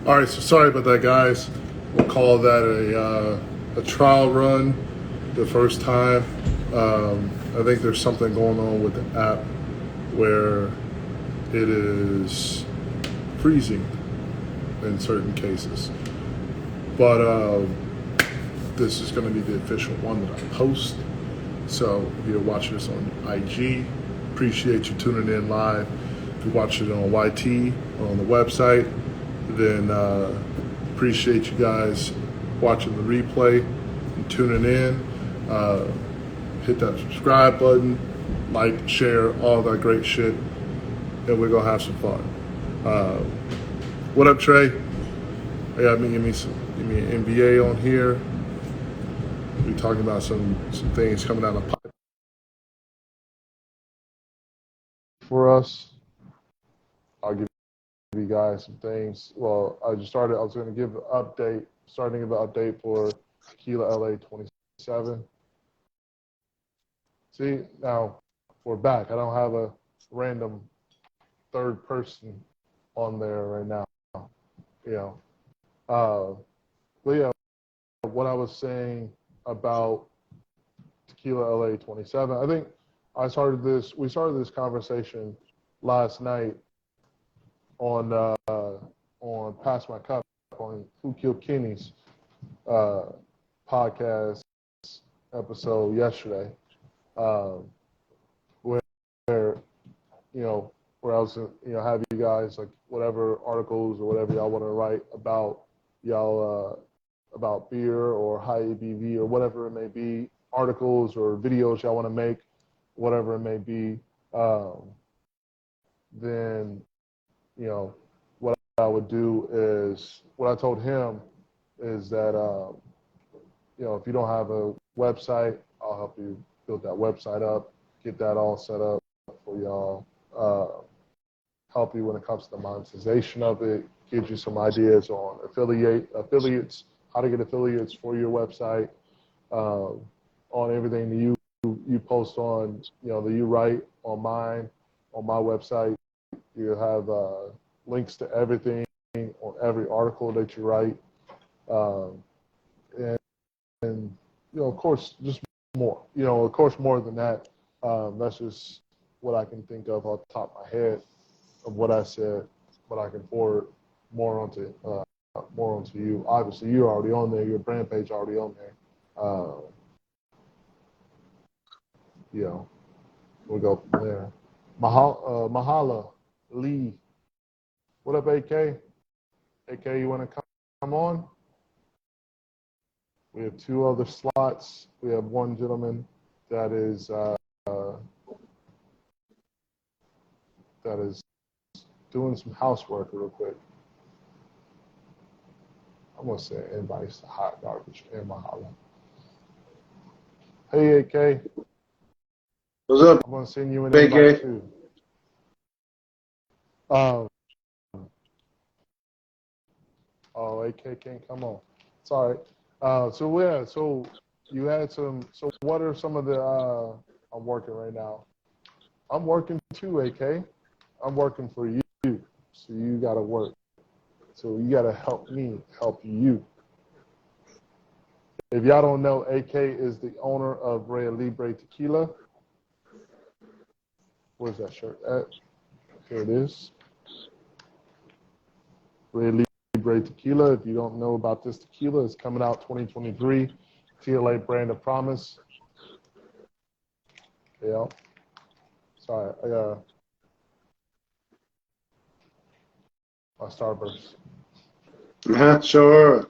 All right, so sorry about that, guys. We'll call that a trial run the first time. I think there's something going on with the app where it is freezing in certain cases. But this is going to be the official one that I post. So if you're watching this on IG, appreciate you tuning in live. If you're watching it on YT or on the website, then appreciate you guys watching the replay and tuning in. Hit that subscribe button, like, share, all that great shit, and we're gonna have some fun. What up, Trey? I got give me an NBA on here. We're talking about some things coming out of the pipe for us. I'll give you guys some things. Well, I was going to give an update, starting with an update for Tequila LA 27. See, now we're back. I don't have a random third person on there right now. But yeah, what I was saying about Tequila LA 27, I think we started this conversation last night on Pass My Cup on Who Killed Kenny's podcast episode yesterday, where where I was have you guys, like, whatever articles or whatever y'all want to write about y'all about beer or high ABV or whatever it may be, articles or videos y'all want to make, whatever it may be, then what I would do is, what I told him is that if you don't have a website, I'll help you build that website up, get that all set up for y'all, help you when it comes to the monetization of it, give you some ideas on affiliates, how to get affiliates for your website, on everything that you post on, that you write on my website. You have links to everything on every article that you write, and of course, just more. Of course, more than that. That's just what I can think of off the top of my head of what I said, but I can forward more onto you. Obviously, you're already on there. Your brand page already on there. We'll go from there. Mahala Lee. What up, AK? AK, you want to come on? We have 2 other slots. We have one gentleman that is doing some housework real quick. I'm gonna say invites to hot garbage and Mahala. Hey, AK. What's up? I'm gonna send you an invite too. AK can't come on. It's all right. So you had some. So what are some of the? I'm working right now. I'm working too, AK. I'm working for you. So you gotta work. So you gotta help me help you. If y'all don't know, AK is the owner of Rea Libre Tequila. Where's that shirt at? Here it is. Rea Libre Tequila. If you don't know about this tequila, it's coming out 2023. TLA brand of promise. Yeah. Sorry, I got my Starburst. Sure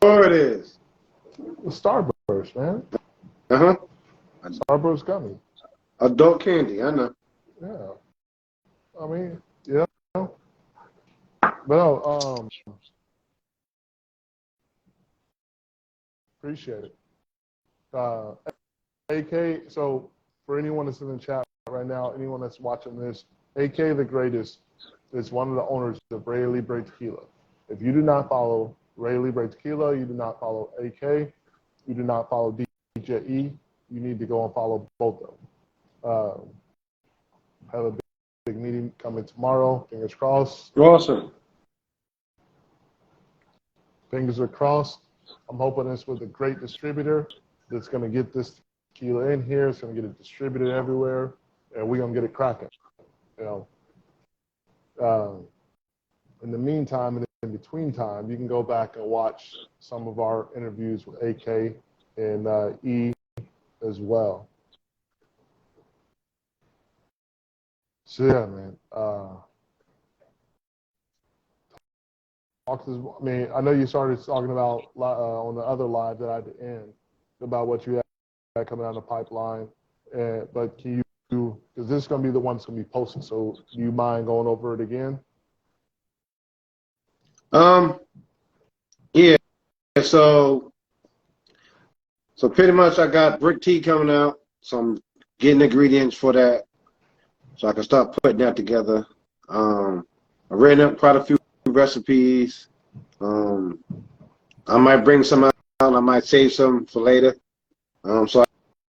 it is. The Starburst, man. Starburst gummy. Adult candy, I know. Yeah. I mean, yeah. But no, appreciate it. AK, so for anyone that's in the chat right now, anyone that's watching this, AK the Greatest is one of the owners of Rea Libre Tequila. If you do not follow Rea Libre Tequila, you do not follow AK, you do not follow DJE, you need to go and follow both of them. Have a big meeting coming tomorrow. Fingers crossed. Awesome. Fingers are crossed. I'm hoping it's with a great distributor that's going to get this tequila in here. It's going to get it distributed everywhere, and we're going to get it cracking. You know, in the meantime, and in between time, you can go back and watch some of our interviews with AK and E as well. So yeah, man. I mean, I know you started talking about on the other live that I had to end about what you had coming down the pipeline, but can you, because this is going to be the one that's going to be posted, so do you mind going over it again? Yeah. So pretty much I got brick tea coming out, so I'm getting ingredients for that, so I can start putting that together. I ran up quite a few recipes. I might bring some out. I might save some for later. So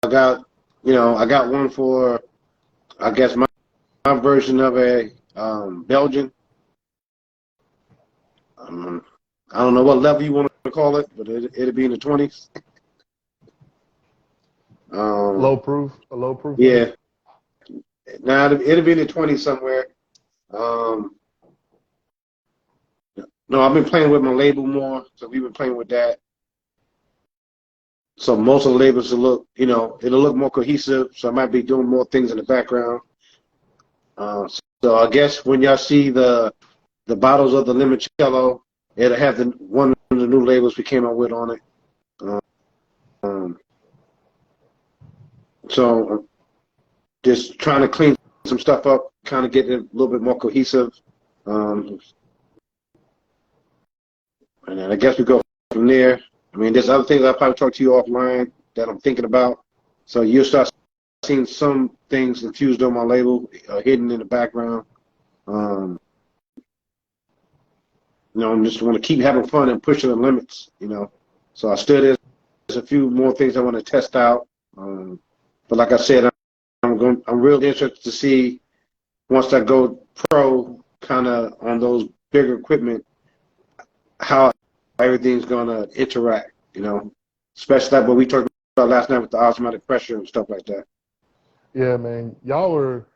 I got, I got one for, I guess my version of a Belgian. I don't know what level you want to call it, but it'll be in the 20s. Low proof, a low proof. Yeah. Now it'll be in the 20s somewhere. No, I've been playing with my label more, so we've been playing with that. So most of the labels will look, it'll look more cohesive. So I might be doing more things in the background. So I guess when y'all see the bottles of the limoncello, it'll have one of the new labels we came up with on it. So just trying to clean some stuff up, kind of get it a little bit more cohesive. And then I guess we go from there. I mean, there's other things I'll probably talk to you offline that I'm thinking about. So you'll start seeing some things infused on my label, hidden in the background. I just want to keep having fun and pushing the limits, So I still there's a few more things I want to test out. But like I said, I'm real interested to see once I go pro, kind of on those bigger equipment, how everything's gonna interact, especially like what we talked about last night with the osmotic pressure and stuff like that. Yeah, man, y'all were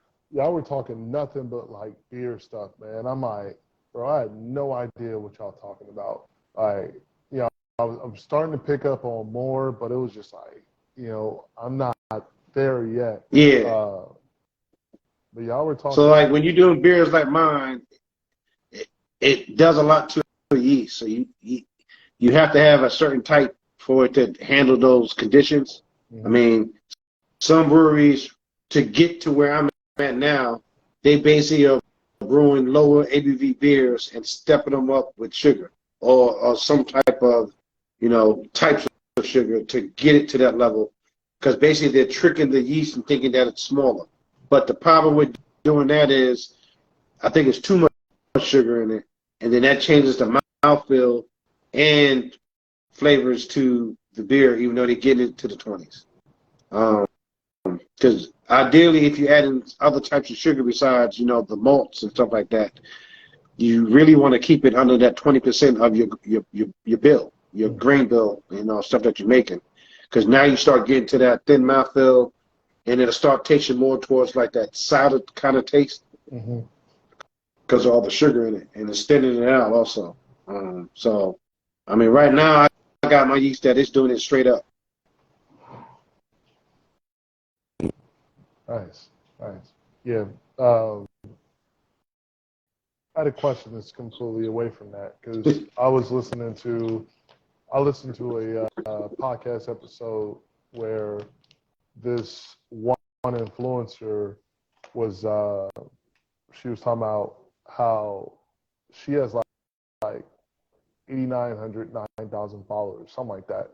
talking nothing but like beer stuff, man. I'm like, bro, I had no idea what y'all talking about. Like, I'm starting to pick up on more, but it was just like, I'm not there yet. Yeah. But y'all were talking. So like when you're doing beers like mine, it does a lot to the yeast. So you have to have a certain type for it to handle those conditions. Mm-hmm. I mean, some breweries, to get to where I'm at now, they basically are brewing lower ABV beers and stepping them up with sugar or some type of, types of sugar to get it to that level. Because basically they're tricking the yeast and thinking that it's smaller. But the problem with doing that is, I think it's too much sugar in it, and then that changes the mouthfeel and flavors to the beer, even though they get into the 20s. Because ideally, if you add in other types of sugar besides, the malts and stuff like that, you really want to keep it under that 20% of your bill, your grain bill, stuff that you're making. Because now you start getting to that thin mouthfeel, and it'll start tasting more towards like that cider kind of taste because of all the sugar in it, and it's thinning it out also. So, I mean, right now I got my yeast that it's doing it straight up. Nice. Yeah. I had a question that's completely away from that because I listened to a podcast episode where this one influencer was she was talking about how she has like 8,900, 9,000 followers, something like that.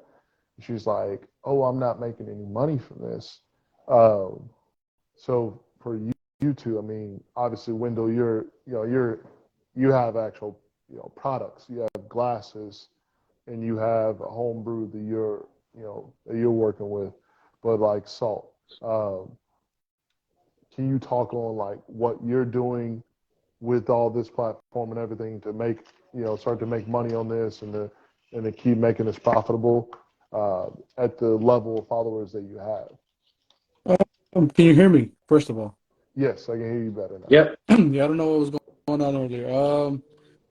She's like, oh, I'm not making any money from this. So for you two, I mean, obviously, Wendell, you have actual products. You have glasses, and you have a home brew that you're working with, but like salt. can you talk on like what you're doing with all this platform and everything to make start to make money on this and to keep making this profitable at the level of followers that you have? Can you hear me, first of all? Yes, I can hear you better now. Yep. Yeah, I don't know what was going on earlier.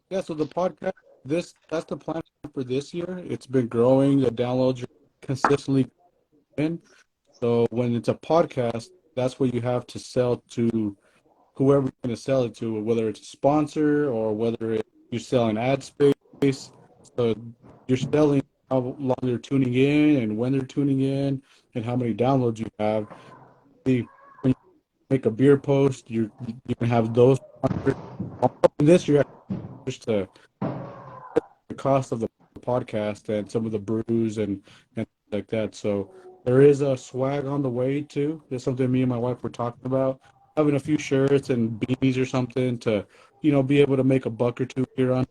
Yeah, so the podcast, that's the plan for this year. It's been growing. The downloads are consistently in. So when it's a podcast, that's what you have to sell to whoever you're going to sell it to, whether it's a sponsor or whether you're selling ad space. So you're selling how long they're tuning in and when they're tuning in and how many downloads you have. The When you make a beer post, you can have those. This year, just the cost of the podcast and some of the brews and like that. So there is a swag on the way too. There's something me and my wife were talking about, having a few shirts and beanies or something to, be able to make a buck or two here on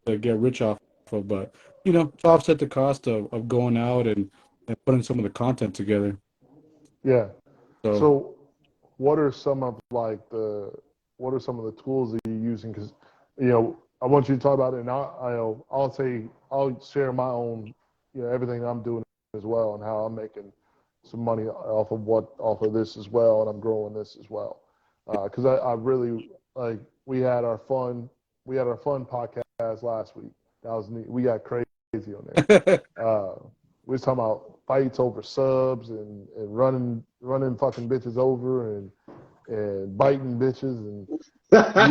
to get rich off of. But to offset the cost of going out and putting some of the content together. Yeah. So So what are some of what are some of the tools that you're using? Because I want you to talk about it, and I'll share my own everything that I'm doing as well, and how I'm making some money off of this as well, and I'm growing this as well. Because I really like we had our fun podcast last week. That was neat. We got crazy on there. We was talking about fights over subs and running fucking bitches over and biting bitches and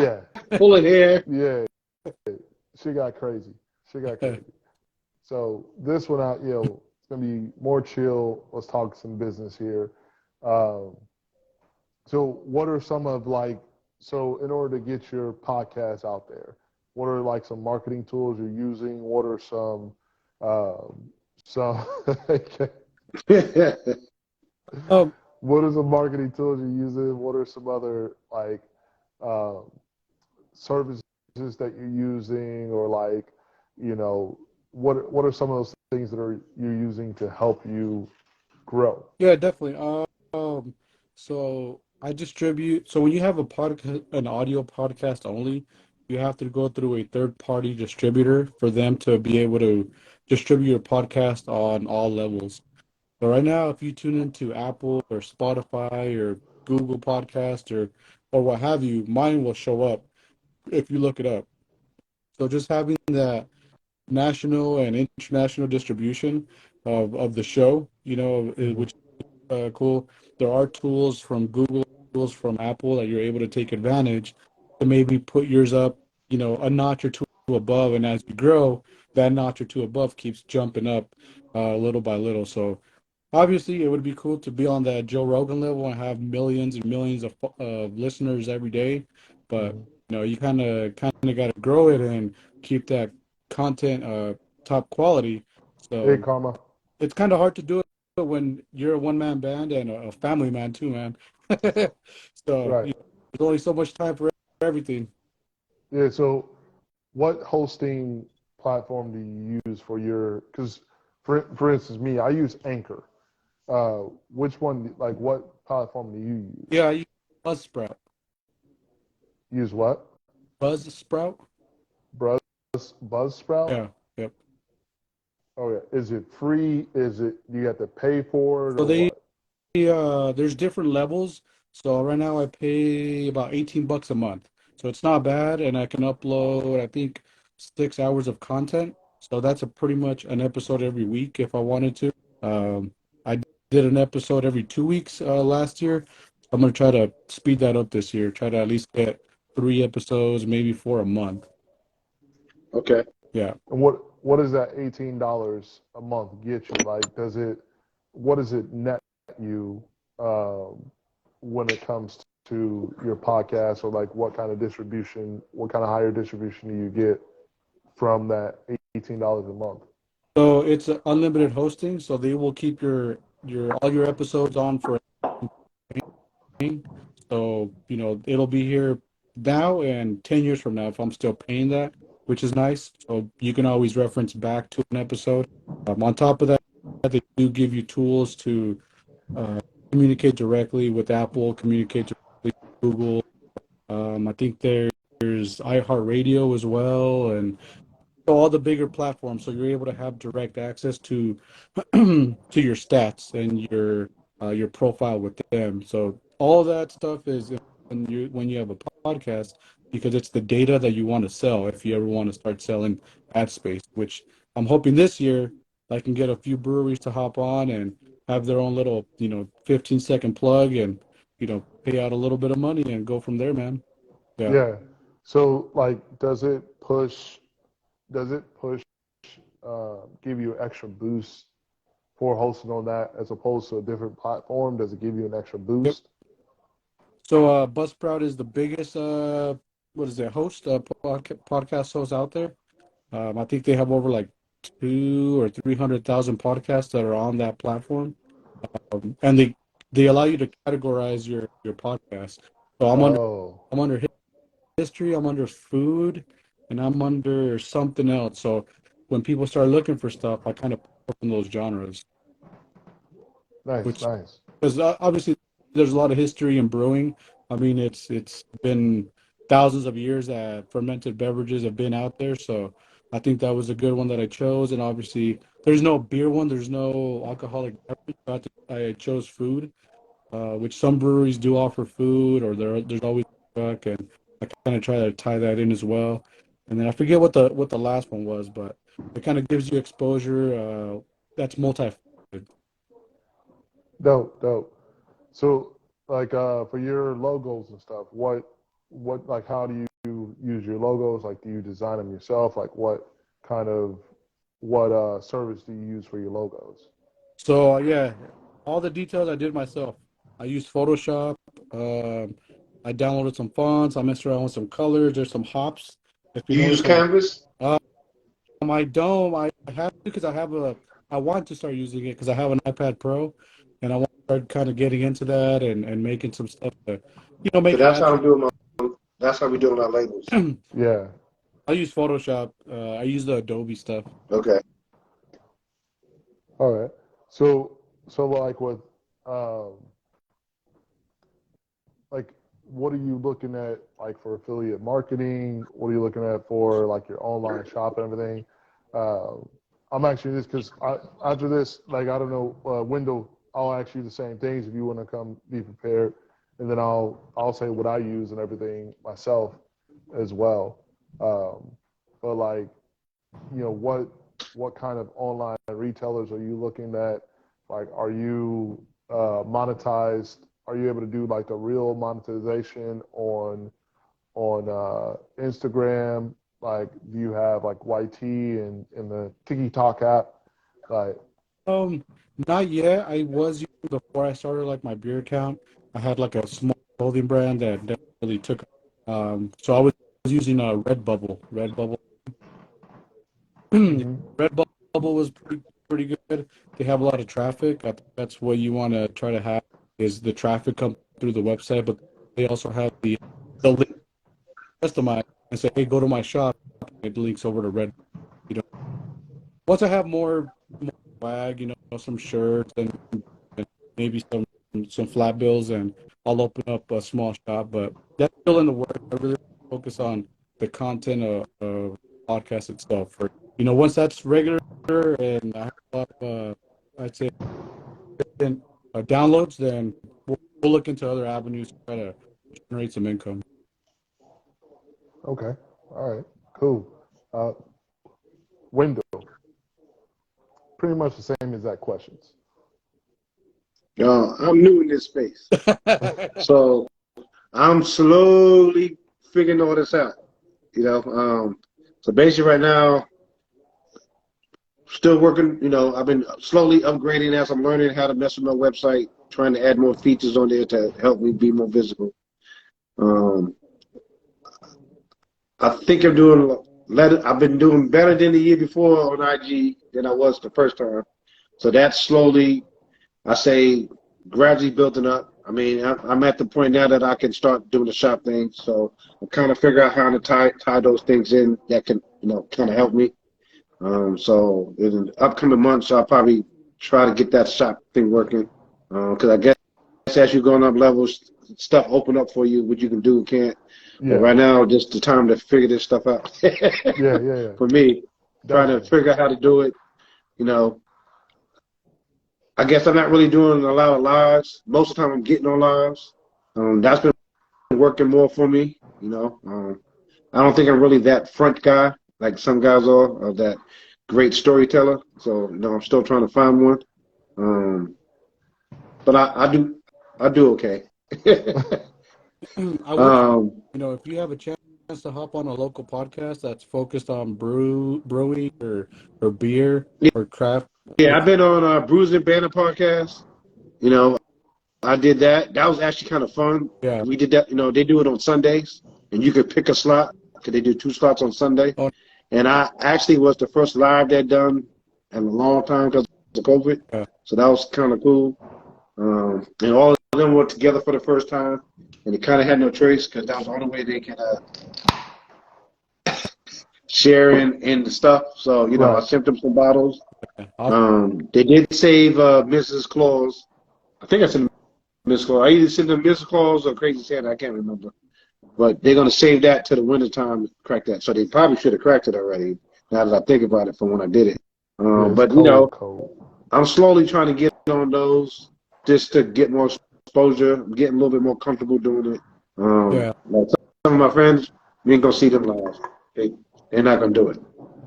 yeah, Pulling hair. yeah, she got crazy. She got crazy. So this one out, it's gonna be more chill. Let's talk some business here. Um, so what are some of so in order to get your podcast out there, what are like some marketing tools you're using? What are some um, what are some marketing tools you're using? What are some other um, services that you're using, or what are some of those things that you're using to help you grow? yeah, definitely. So I distribute. So when you have an audio podcast only, you have to go through a third-party distributor for them to be able to distribute your podcast on all levels. So right now, if you tune into Apple or Spotify or Google Podcast or what have you, mine will show up if you look it up. So just having that national and international distribution of the show, Mm-hmm. which cool. There are tools from Google, tools from Apple that you're able to take advantage to maybe put yours up, a notch or two above. And as you grow, that notch or two above keeps jumping up little by little. So obviously, it would be cool to be on that Joe Rogan level and have millions and millions of listeners every day. But Mm-hmm. you kind of got to grow it and keep that content top quality. Hey, So Karma. it's kind of hard to do it when you're a one-man band and a family man too, man. So Right. there's only so much time for everything. Yeah. So, what hosting platform do you use for your? Because, for instance, me, I use Anchor. Which one? Like, what platform do you use? Yeah, I use Buzzsprout. Use what? Buzzsprout? Buzz Buzzsprout. Yeah, yep. Oh yeah. Is it free? Do you have to pay for it So or what? there's different levels. So right now I pay about $18 a month. So it's not bad, and I can upload I think 6 hours of content. So that's a pretty much an episode every week if I wanted to. I did an episode every 2 weeks last year. I'm gonna try to speed that up this year. Try to at least get 3 episodes, maybe 4 a month. Okay. Yeah. And what does that $18 a month get you? Like, what does it net you when it comes to your podcast, or like what kind of higher distribution do you get from that $18 a month? So it's unlimited hosting. So they will keep your all your episodes on for. So, it'll be here now and 10 years from now if I'm still paying that, which is nice. So you can always reference back to an episode. On top of that, they do give you tools to uh, communicate directly with Apple, communicate directly Google. I think there's iHeartRadio as well, and all the bigger platforms. So you're able to have direct access to to your stats and your profile with them. So all that stuff is when you have a podcast, because it's the data that you want to sell if you ever want to start selling ad space, which I'm hoping this year I can get a few breweries to hop on and have their own little, 15-second plug and, pay out a little bit of money and go from there, man. Yeah. Yeah. So like, does it push give you an extra boost for hosting on that as opposed to a different platform? Does it give you an extra Yep. boost? So Buzzsprout is the biggest what is it, podcast host out there. I think they have over like 200,000 or 300,000 podcasts that are on that platform, and they allow you to categorize your podcast. So Oh, I'm under history, I'm under food, and I'm under something else. So when people start looking for stuff, I kind of put in those genres, nice, which nice. because obviously there's a lot of history in brewing. I mean, it's been thousands of years that fermented beverages have been out there. So I think that was a good one that I chose. And obviously, there's no beer one, there's no alcoholic beverage. So I chose food, which some breweries do offer food, or there's always a truck, and I kind of try to tie that in as well. And then I forget what the last one was, but it kind of gives you exposure. That's multi. Dope, dope. So like for your logos and stuff, what like how do you use your logos? Like do you design them yourself? Like kind of what service do you use for your logos? So yeah, all the details I did myself. I used Photoshop. Um, I downloaded some fonts. I messed around with some colors. There's some hops. If you You use notice, Canvas? I don't. I have to because I want to start using it because I have an iPad Pro, and I want to start kind of getting into that and making some stuff to, So make that's how ads. I'm doing my. That's how we doing our labels. Yeah. I use Photoshop. I use the Adobe stuff. Okay. All right. So like with um like what are you looking at like for affiliate marketing? What are you looking at for like your online shop and everything? Uh, I'm actually just because after this, like I don't know, Wendell, I'll ask you the same things if you want to come be prepared, and then I'll say what I use and everything myself as well. But like what kind of online retailers are you looking at? Like, are you monetized? Are you able to do like the real monetization on Instagram? Like, do you have like YT and the TikTok app? Like, Um, Not yet. I was using before I started like my beer account. I had like a small clothing brand that really took. So I was using a Redbubble. Redbubble. mhm. Redbubble was pretty good. They have a lot of traffic. I think that's what you want to try to have is the traffic come through the website, but they also have the link customized and say, hey, go to my shop. It links over to Red. You know, once I have more swag, some shirts and maybe some flat bills, and I'll open up a small shop. But that's still in the work. I really focus on the content of podcast itself. Once that's regular and I have a lot of, I'd say, downloads, then we'll look into other avenues to try to generate some income. Okay, all right, cool. Uh, Wendell, pretty much the same exact questions. I'm new in this space, so I'm slowly figuring all this out. So basically right now, still working. I've been slowly upgrading as I'm learning how to mess with my website, trying to add more features on there to help me be more visible. Um, I think I've been doing better than the year before on IG than I was the first time. So that's slowly, I say, gradually building up. I mean, I'm at the point now that I can start doing the shop thing. So I'm kind of figure out how to tie those things in that can, kind of help me. So in the upcoming months, I'll probably try to get that shop thing working. Because I guess as you're going up levels, stuff open up for you, what you can do and can't. Yeah. But right now, just the time to figure this stuff out. Yeah. For me, trying to Definitely. figure out how to do it. You know, I guess I'm not really doing a lot of lives. Most of the time, I'm getting on lives. That's been working more for me. You know, I don't think I'm really that front guy like some guys are, or that great storyteller. So, you know, I'm still trying to find one. But I do okay. I wish, if you have a chance to hop on a local podcast that's focused on brewing or beer or craft. Yeah, I've been on Bruise and Banner podcast. You know, I did that. That was actually kind of fun. Yeah. We did that. You know, they do it on Sundays, and you could pick a slot because they do 2 slots on Sunday. Oh. And I actually was the first live they'd done in a long time because of COVID. Yeah. So that was kind of cool. And all of them were together for the first time, and they kind of had no choice because that was the only way they could share in the stuff. So, you know, Right. I sent them some bottles. Awesome. They did save Mrs. Claus. I think I sent them Mrs. Claus. I either sent them Mrs. Claus or Crazy Santa. I can't remember. But they're going to save that to the wintertime to crack that. So they probably should have cracked it already, now that I think about it from when I did it. Yeah, it's But, cold, you know, cold. I'm slowly trying to get on those just to get more exposure. I'm getting a little bit more comfortable doing it. Yeah. Like some of my friends, we ain't going to see them live. They're not going to do it.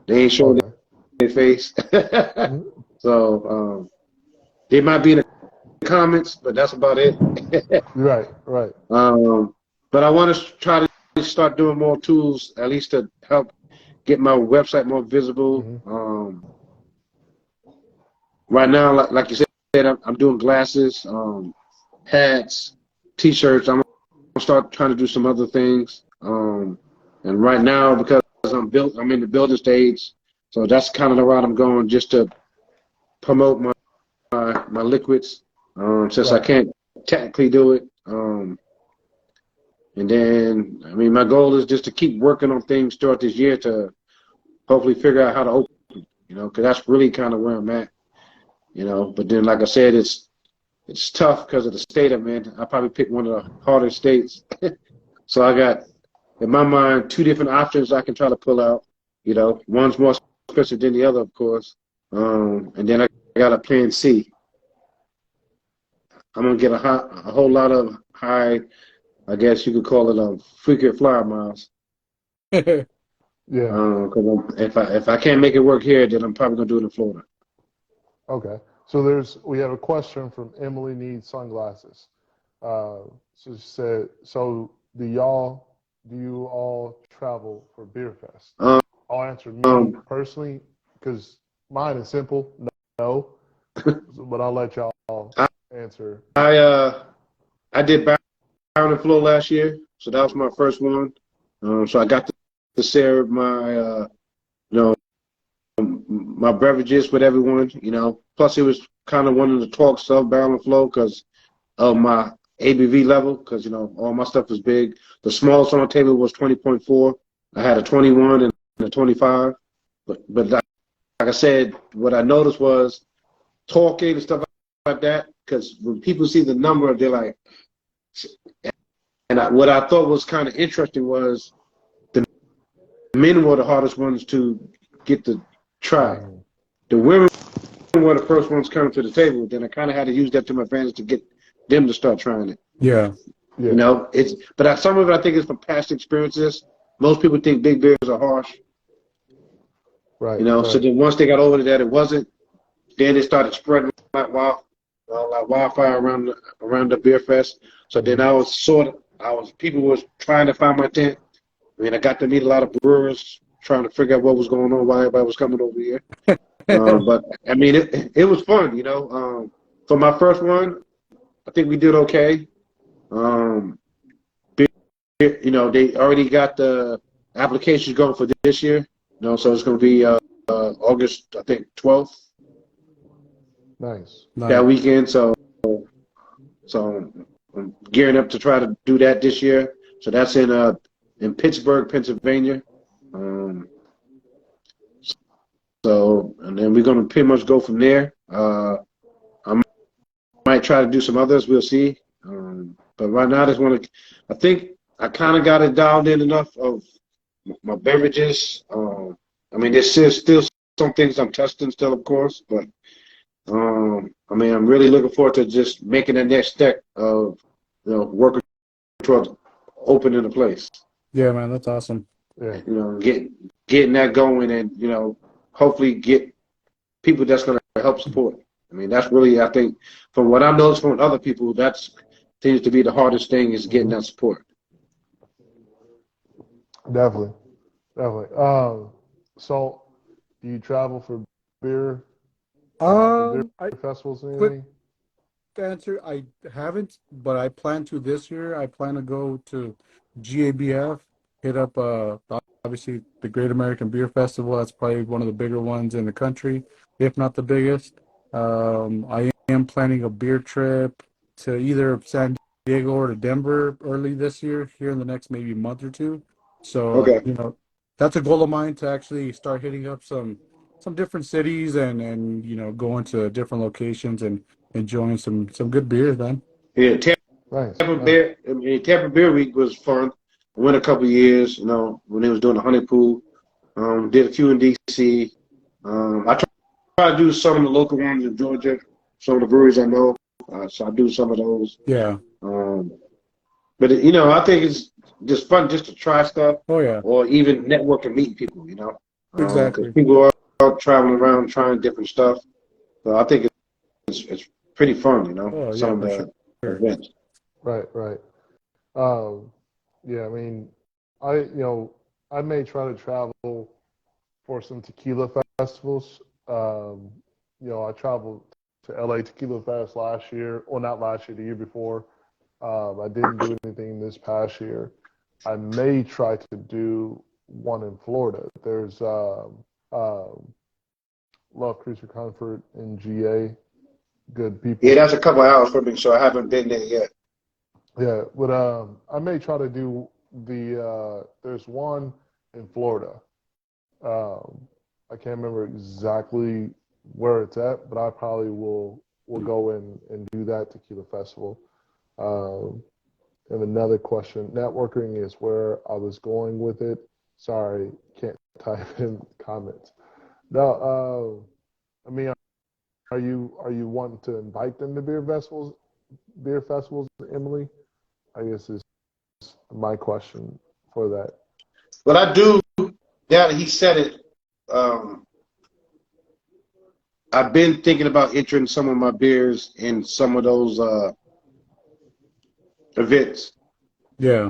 They ain't showing Okay. their face. So they might be in the comments, but that's about it. Right. But I want to try to start doing more tools, at least to help get my website more visible. Right now, like you said, I'm doing glasses, hats, T-shirts. I'm gonna start trying to do some other things. And right now, because I'm in the building stage, so that's kind of the route I'm going, just to promote my liquids, since I can't technically do it. And then, I mean, my goal is just to keep working on things throughout this year to hopefully figure out how to open, you know, because that's really kind of where I'm at, you know. But then, like I said, it's tough because of the state I'm in. I probably picked one of the harder states. So I got, in my mind, 2 different options I can try to pull out. You know, one's more expensive than the other, of course. And then I got a plan C. I'm going to get a whole lot of high, I guess you could call it frequent flyer miles. Yeah. Because if I can't make it work here, then I'm probably going to do it in Florida. Okay. So we have a question from Emily Needs Sunglasses. So she said, so do you all travel for Beer Fest? I'll answer me personally, because mine is simple, no. But I'll let y'all answer. I did Bound and Flow last year, so that was my first one. So I got to share my my beverages with everyone, you know. Plus, it was kind of one of the talks of Barrel and Flow because of my ABV level, because, you know, all my stuff was big. The smallest on the table was 20.4. I had a 21 and a 25. But like I said, what I noticed was talking and stuff like that, because when people see the number, they're like, and what I thought was kind of interesting was the men were the hardest ones to get to try. The women were the first ones coming to the table. Then I kind of had to use that to my advantage to get them to start trying it. Yeah. You know, but some of it I think is from past experiences. Most people think big beers are harsh. Right. You know, so then once they got over to that, it wasn't. Then it started spreading like wildfire around the beer fest. So then people was trying to find my tent. I mean, I got to meet a lot of brewers trying to figure out what was going on, why everybody was coming over here. But I mean, it was fun, you know. For my first one, I think we did okay. You know, they already got the applications going for this year. You know, so it's going to be August, I think, 12th. Nice. That weekend. So I'm gearing up to try to do that this year. So that's in Pittsburgh, Pennsylvania. So, and then we're going to pretty much go from there. I might try to do some others. We'll see. But right now, I just want to. I think I kind of got it dialed in enough of my beverages. I mean, there's still some things I'm testing still, of course, but I mean, I'm really looking forward to just making the next step of working towards opening the place. Yeah, man, that's awesome. Yeah. Getting that going, and hopefully get people that's going to help support. I mean, that's really, I think, from what I've noticed from other people, that seems to be the hardest thing is getting that support. Definitely. So do you travel for beer, I festivals or quick anything? answer, I haven't, but I plan to this year. I plan to go to GABF, hit up obviously the Great American Beer Festival. That's probably one of the bigger ones in the country, if not the biggest. I am planning a beer trip to either San Diego or to Denver early this year, here in the next maybe month or two. So, Okay. that's a goal of mine to actually start hitting up some different cities and going to different locations and enjoying some good beers, man. Yeah, Nice. Tampa Beer. I mean, Tampa Beer Week was fun. I went a couple of years, when they was doing the honey pool. Did a few in DC. I try to do some of the local ones in Georgia, some of the breweries I know. So I do some of those. Yeah. But I think it's just fun just to try stuff, Oh yeah. or even network and meet people. Because Exactly. people are out traveling around trying different stuff. So I think it's pretty fun. Oh yeah, Some for of the sure. events. Right. Um, yeah, I mean, I may try to travel for some tequila festivals. I traveled to LA Tequila Fest last year, or not last year, the year before. I didn't do anything this past year. I may try to do one in Florida. There's Love Creature Comfort in GA. Good people. Yeah, that's a couple hours for me, so I haven't been there yet. Yeah, but I may try to do there's one in Florida. I can't remember exactly where it's at, but I probably will go in and do that tequila festival. And another question, networking is where I was going with it. Sorry, can't type in comments. No, I mean, are you wanting to invite them to beer festivals, Emily? I guess is my question for that. But I do. Now that he said it, I've been thinking about entering some of my beers in some of those events. Yeah.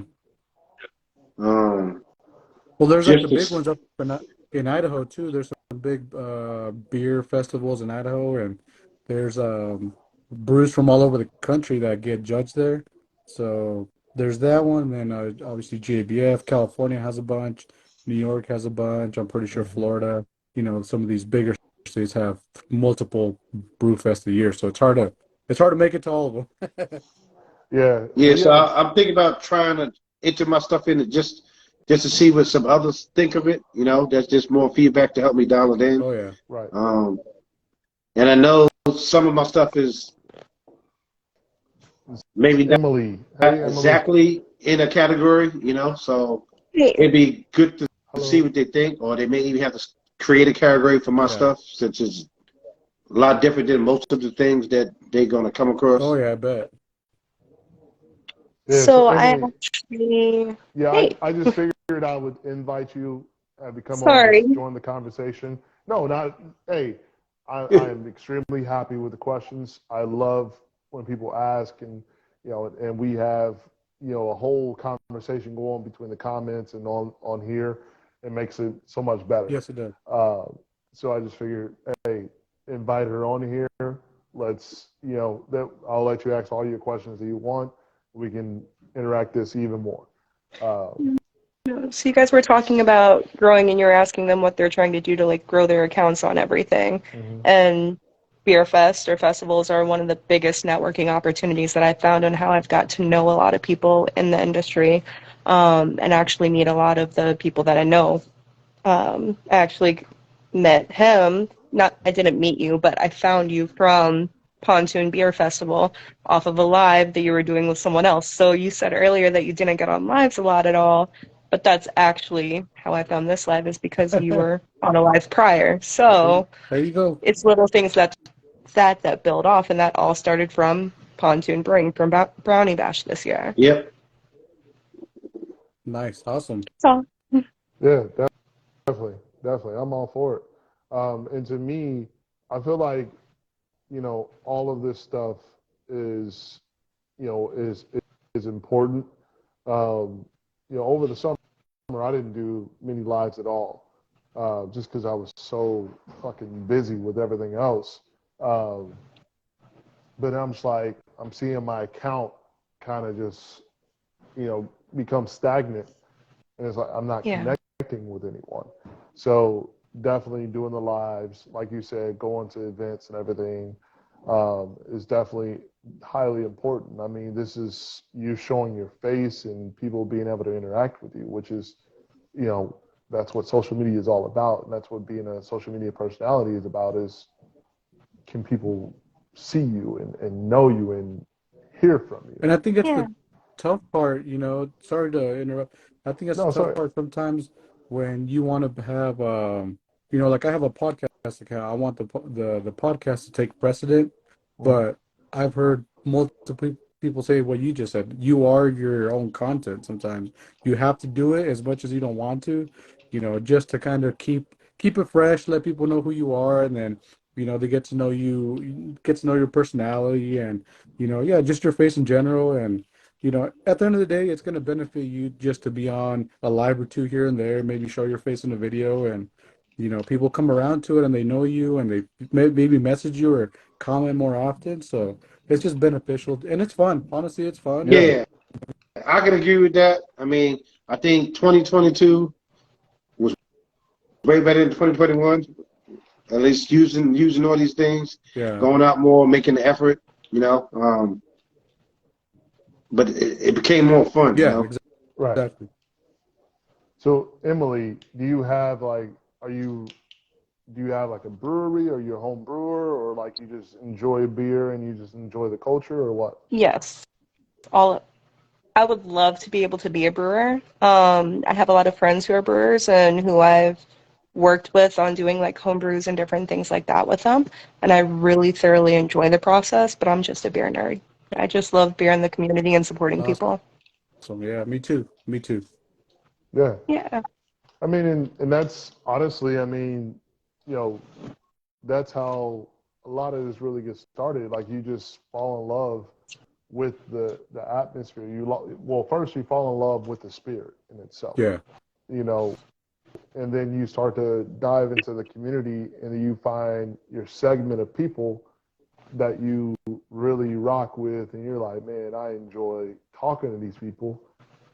Um, Well, there's like the big just to, ones up in Idaho too. There's some big beer festivals in Idaho, and there's brews from all over the country that get judged there. So there's that one. Then obviously JBF, California has a bunch. New York has a bunch. I'm pretty sure Mm-hmm. Florida. Some of these bigger states have multiple brew fest a year. So it's hard to make it to all of them. Yeah, yeah. we So have. I'm thinking about trying to enter my stuff in it just to see what some others think of it. That's just more feedback to help me dial it in. Oh yeah. Right. And I know some of my stuff is It's maybe not Emily. Hey, Emily. exactly in a category, so Hey, it'd be good to see Hello. what they think, or they may even have to create a category for my Yeah. stuff, since it's a lot different than most of the things that they're going to come Oh across. yeah, I bet. Yeah, so so I Emily, actually, yeah, hey, I just figured I would invite you to come on, sorry. just join the conversation. No, not, hey, I am extremely happy with the questions. I love when people ask and we have, a whole conversation going between the comments and on here. It makes it so much better. Yes, it does. So I just figured, hey, invite her on here. Let's, I'll let you ask all your questions that you want. We can interact this even more. So you guys were talking about growing and you were asking them what they're trying to do to like grow their accounts on everything. Mhm. And beer fest or festivals are one of the biggest networking opportunities that I've found and how I've got to know a lot of people in the industry, and actually meet a lot of the people that I know. I actually met him, not I didn't meet you, but I found you from Pontoon Beer Festival off of a live that you were doing with someone else. So you said earlier that you didn't get on lives a lot at all, but that's actually how I found this live is because you were on a live prior. So There you go. it's little things that build off, and that all started from Pontoon Brewing from Brownie Bash this year. Yep. Nice. Awesome. So Yeah, definitely, definitely. I'm all for it. And to me, I feel like, all of this stuff is, is important. Over the summer, I didn't do many lives at all, just because I was so fucking busy with everything else. But I'm just like, I'm seeing my account kind of just, become stagnant. And it's like, I'm not yeah. connecting with anyone. So definitely doing the lives, like you said, going to events and everything, is definitely highly important. I mean, this is you showing your face and people being able to interact with you, which is, that's what social media is all about. And that's what being a social media personality is about is can people see you and know you and hear from you? And I think it's Yeah. the tough part, sorry to interrupt. I think that's the No, tough sorry. part sometimes when you want to have, like I have a podcast account. I want the podcast to take precedent, Mhm. but I've heard multiple people say what you just said. You are your own content sometimes. You have to do it as much as you don't want to, just to kind of keep it fresh, let people know who you are, and then, they get to know you, get to know your personality and yeah, just your face in general. And, at the end of the day, it's going to benefit you just to be on a live or two here and there, maybe show your face in a video. And, people come around to it and they know you and they maybe message you or comment more often. So it's just beneficial and it's fun. Honestly, it's fun. Yeah. Yeah, I can agree with that. I mean, I think 2022 was way better than 2021. At least using all these things, Yeah. going out more, making the effort, you know. But it became more fun, you Yeah, know. Right. exactly. So, Emily, do you have like, do you have like a brewery or you're a home brewer or like you just enjoy beer and you just enjoy the culture or what? Yes. All I would love to be able to be a brewer. I have a lot of friends who are brewers and who I've worked with on doing like home brews and different things like that with them. And I really thoroughly enjoy the process, but I'm just a beer nerd. I just love beer in the community and supporting Awesome. people. Yeah, me too. Me too. Yeah. Yeah. I mean, and that's honestly, I mean, you know, that's how a lot of this really gets started. Like you just fall in love with the atmosphere. Well, first you fall in love with the spirit in itself, Yeah. you know, and then you start to dive into the community and then you find your segment of people that you really rock with and you're like, man, I enjoy talking to these people,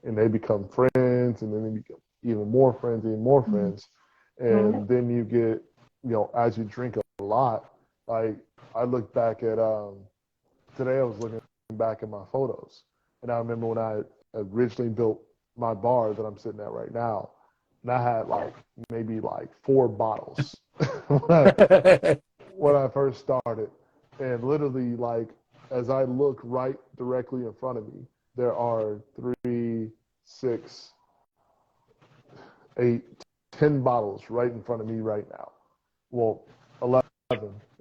and they become friends and then they become even more friends and more friends. And then you get, as you drink a lot, like I look back at today I was looking back at my photos and I remember when I originally built my bar that I'm sitting at right now, and I had like maybe like 4 bottles when I first started. And literally, like, as I look right directly in front of me, there are 3, 6, 8, 10 bottles right in front of me right now. Well, 11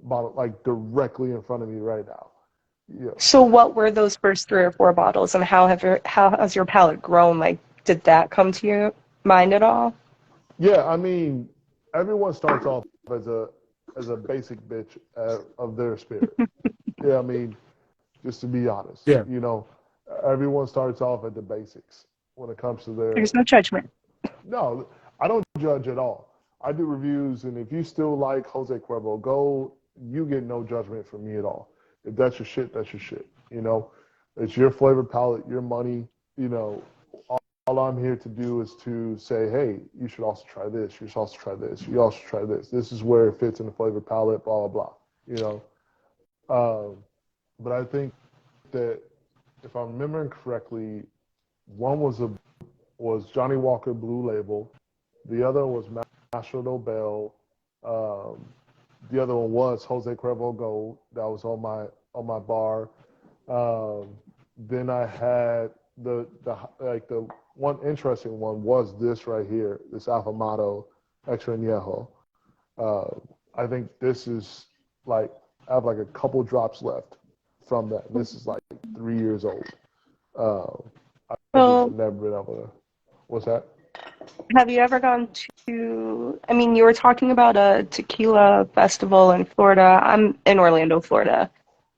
bottles, like directly in front of me right now. Yeah. So what were those first 3 or 4 bottles and how has your palate grown? Like, did that come to your mind at all? Yeah, I mean, everyone starts off as a basic bitch of their spirit. Yeah, I mean, just to be honest, Yeah. everyone starts off at the basics when it comes to their. There's no judgment. No, I don't judge at all. I do reviews, and if you still like Jose Cuervo, go. You get no judgment from me at all. If that's your shit, that's your shit. It's your flavor palette, your money. You know, all I'm here to do is to say, hey, you should also try this. You should also try this. You also try this. This is where it fits in the flavor palette. Blah blah blah. You know, but I think that if I'm remembering correctly, one was Johnny Walker Blue Label, the other was Mastro Nobel, the other one was Jose Cuervo Gold. That was on my on my bar. Then I had the one interesting one was this right here, this Afamado Extra Añejo. I think this is like I have like a couple drops left from that. And this is like 3 years old. I just never been able to. What's that? Have you ever gone to, I mean, you were talking about a tequila festival in Florida. I'm in Orlando, Florida.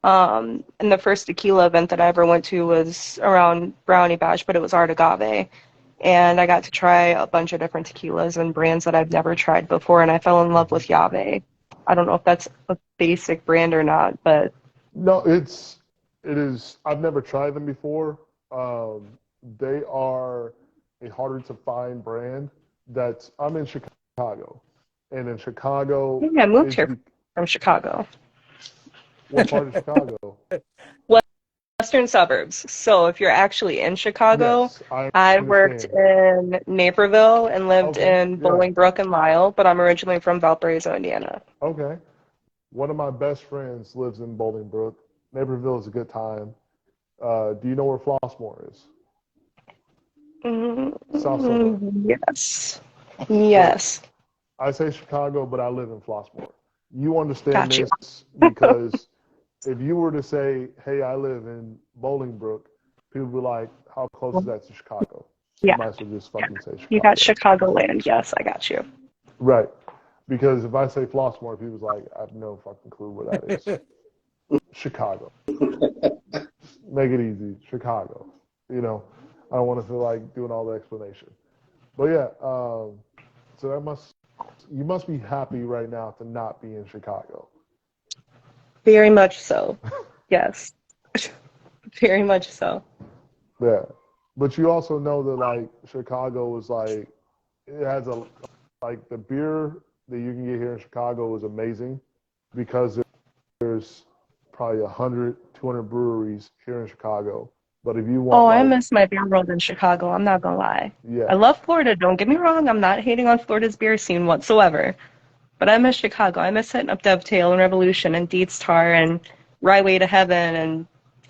And the first tequila event that I ever went to was around Brownie Bash, but it was Art Agave. And I got to try a bunch of different tequilas and brands that I've never tried before, and I fell in love with Yave. I don't know if that's a basic brand or not, but No, it is. I've never tried them before. They are a harder to find brand. I'm in Chicago, and in Chicago, maybe I moved here from Chicago. What part of Chicago? Western suburbs. So if you're actually in Chicago, Yes, I I worked understand. in Naperville and lived Okay, in yeah, Bolingbrook and Lisle, but I'm originally from Valparaiso, Indiana. okay. One of my best friends lives in Bolingbrook. Naperville is a good time. Do you know where Flossmoor is? South suburb. Yes. So Yes. I say Chicago, but I live in Flossmoor. You understand Got you. this because if you were to say, "Hey, I live in Bolingbrook," people would be like, "How close is that to Chicago?" You Yeah. might as well just fucking say You got Chicago. Chicagoland. Yes, I got you. Right. Because if I say Flossmoor, people's like, I have no fucking clue where that is. Chicago. Make it easy. Chicago. You know, I don't want to feel like doing all the explanation. But yeah, so you must be happy right now to not be in Chicago. Very much so. Yes. Very much so. Yeah. But you also know that like Chicago is like it has like the beer that you can get here in Chicago is amazing because there's probably 100, 200 breweries here in Chicago. But if you want Oh, I like miss my beer world in Chicago. I'm not gonna lie. I yeah, love Florida. Don't get me wrong. I'm not hating on Florida's beer scene whatsoever. But I miss Chicago. I miss hitting up Dovetail and Revolution and Deeds Tar and Rye Way to Heaven and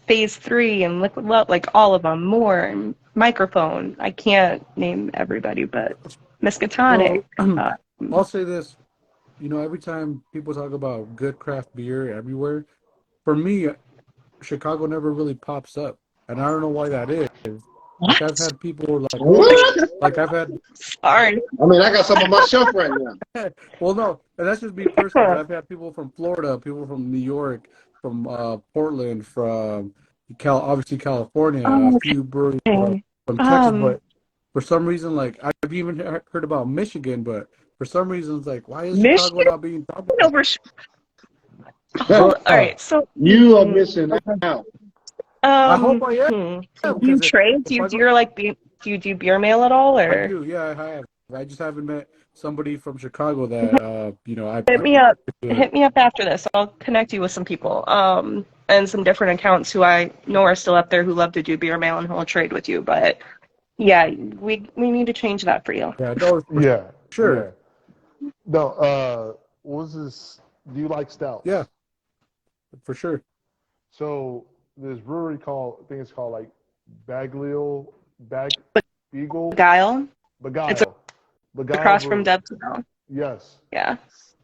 Phase 3 and Liquid Love, like all of them. More and Microphone. I can't name everybody, but Miskatonic. So Uh, I'll say this, every time people talk about good craft beer everywhere, for me, Chicago never really pops up, and I don't know why that is. Like I've what? had people like, oh, What? like I've had, Sorry. I mean, I got some on my shelf right now. well, no, and that's just me personally, but I've had people from Florida, people from New York, from Portland, from obviously California, a Oh, few breweries okay. from Texas, Um, but for some reason, like I've even heard about Michigan, but for some reason, it's like, why is Chicago Michigan not being talked about? over. Hold. All right. bruh. So, You are missing out. I hope I am, do you because trade? if I Do go, you like do you do beer mail at all, I or do, yeah, I have. I just haven't met somebody from Chicago that hit I me up? do it. Hit me up after this. I'll connect you with some people, and some different accounts who I know are still up there who love to do beer mail and who will trade with you. But yeah, we need to change that for you. Yeah, no, for Yeah, yeah. sure. No, what was this? Do you like Yeah, stouts? for sure. So this brewery I think it's called like Baglio, Beagle, Guile, it's Beguile, Beguile across from Brewing. Dovetail. Yes, Yeah,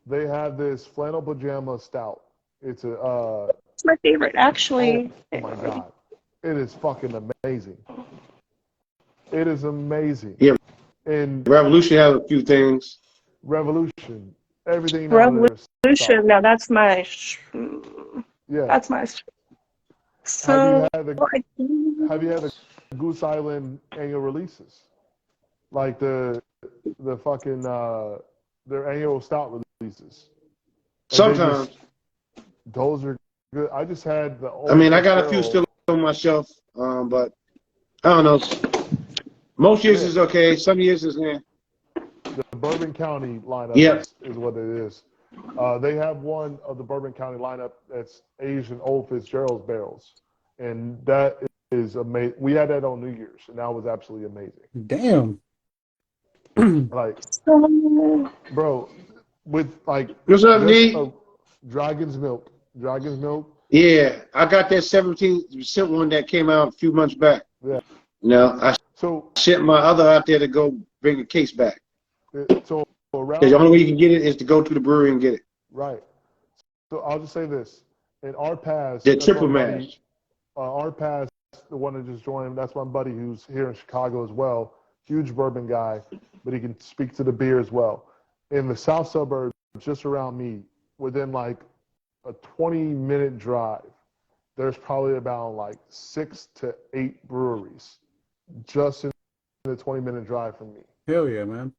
they have this flannel pajama stout. It's a it's my favorite oh actually. my god, it is fucking amazing. It is amazing. Yeah, And Revolution has a few things. Revolution, everything out of there is Revolution. solid. Now that's my. Yeah. That's my. Have you So had the I Have you had the Goose Island annual releases? Like the fucking their annual stout releases. Like Sometimes. those are good. I just had the I Old mean, I West got a few Barrel. still on my shelf, but I don't know. Most years Yeah, is okay. Some years is the Bourbon County lineup Yep. is what it is. They have one of the Bourbon County lineup that's aged in Old Fitzgerald's barrels, and that is amazing. We had that on New Year's, and that was absolutely amazing. Damn. Like, so bro, with like What's up, just Nee? dragon's milk. Dragon's milk Yeah, I got that 17% one that came out a few months back. Yeah. You know, I So sent my other out there to go bring a case back. so Because the around only way you me, can get it is to go to the brewery and get it. right. So I'll just say this: in our pass, The that's my triple buddy. mash. Our pass, the one that just joined, that's my buddy who's here in Chicago as well. Huge bourbon guy, but he can speak to the beer as well. In the south suburbs, just around me, within like a 20-minute drive, there's probably about like 6 to 8 breweries just in the 20-minute drive from me. Hell yeah, man.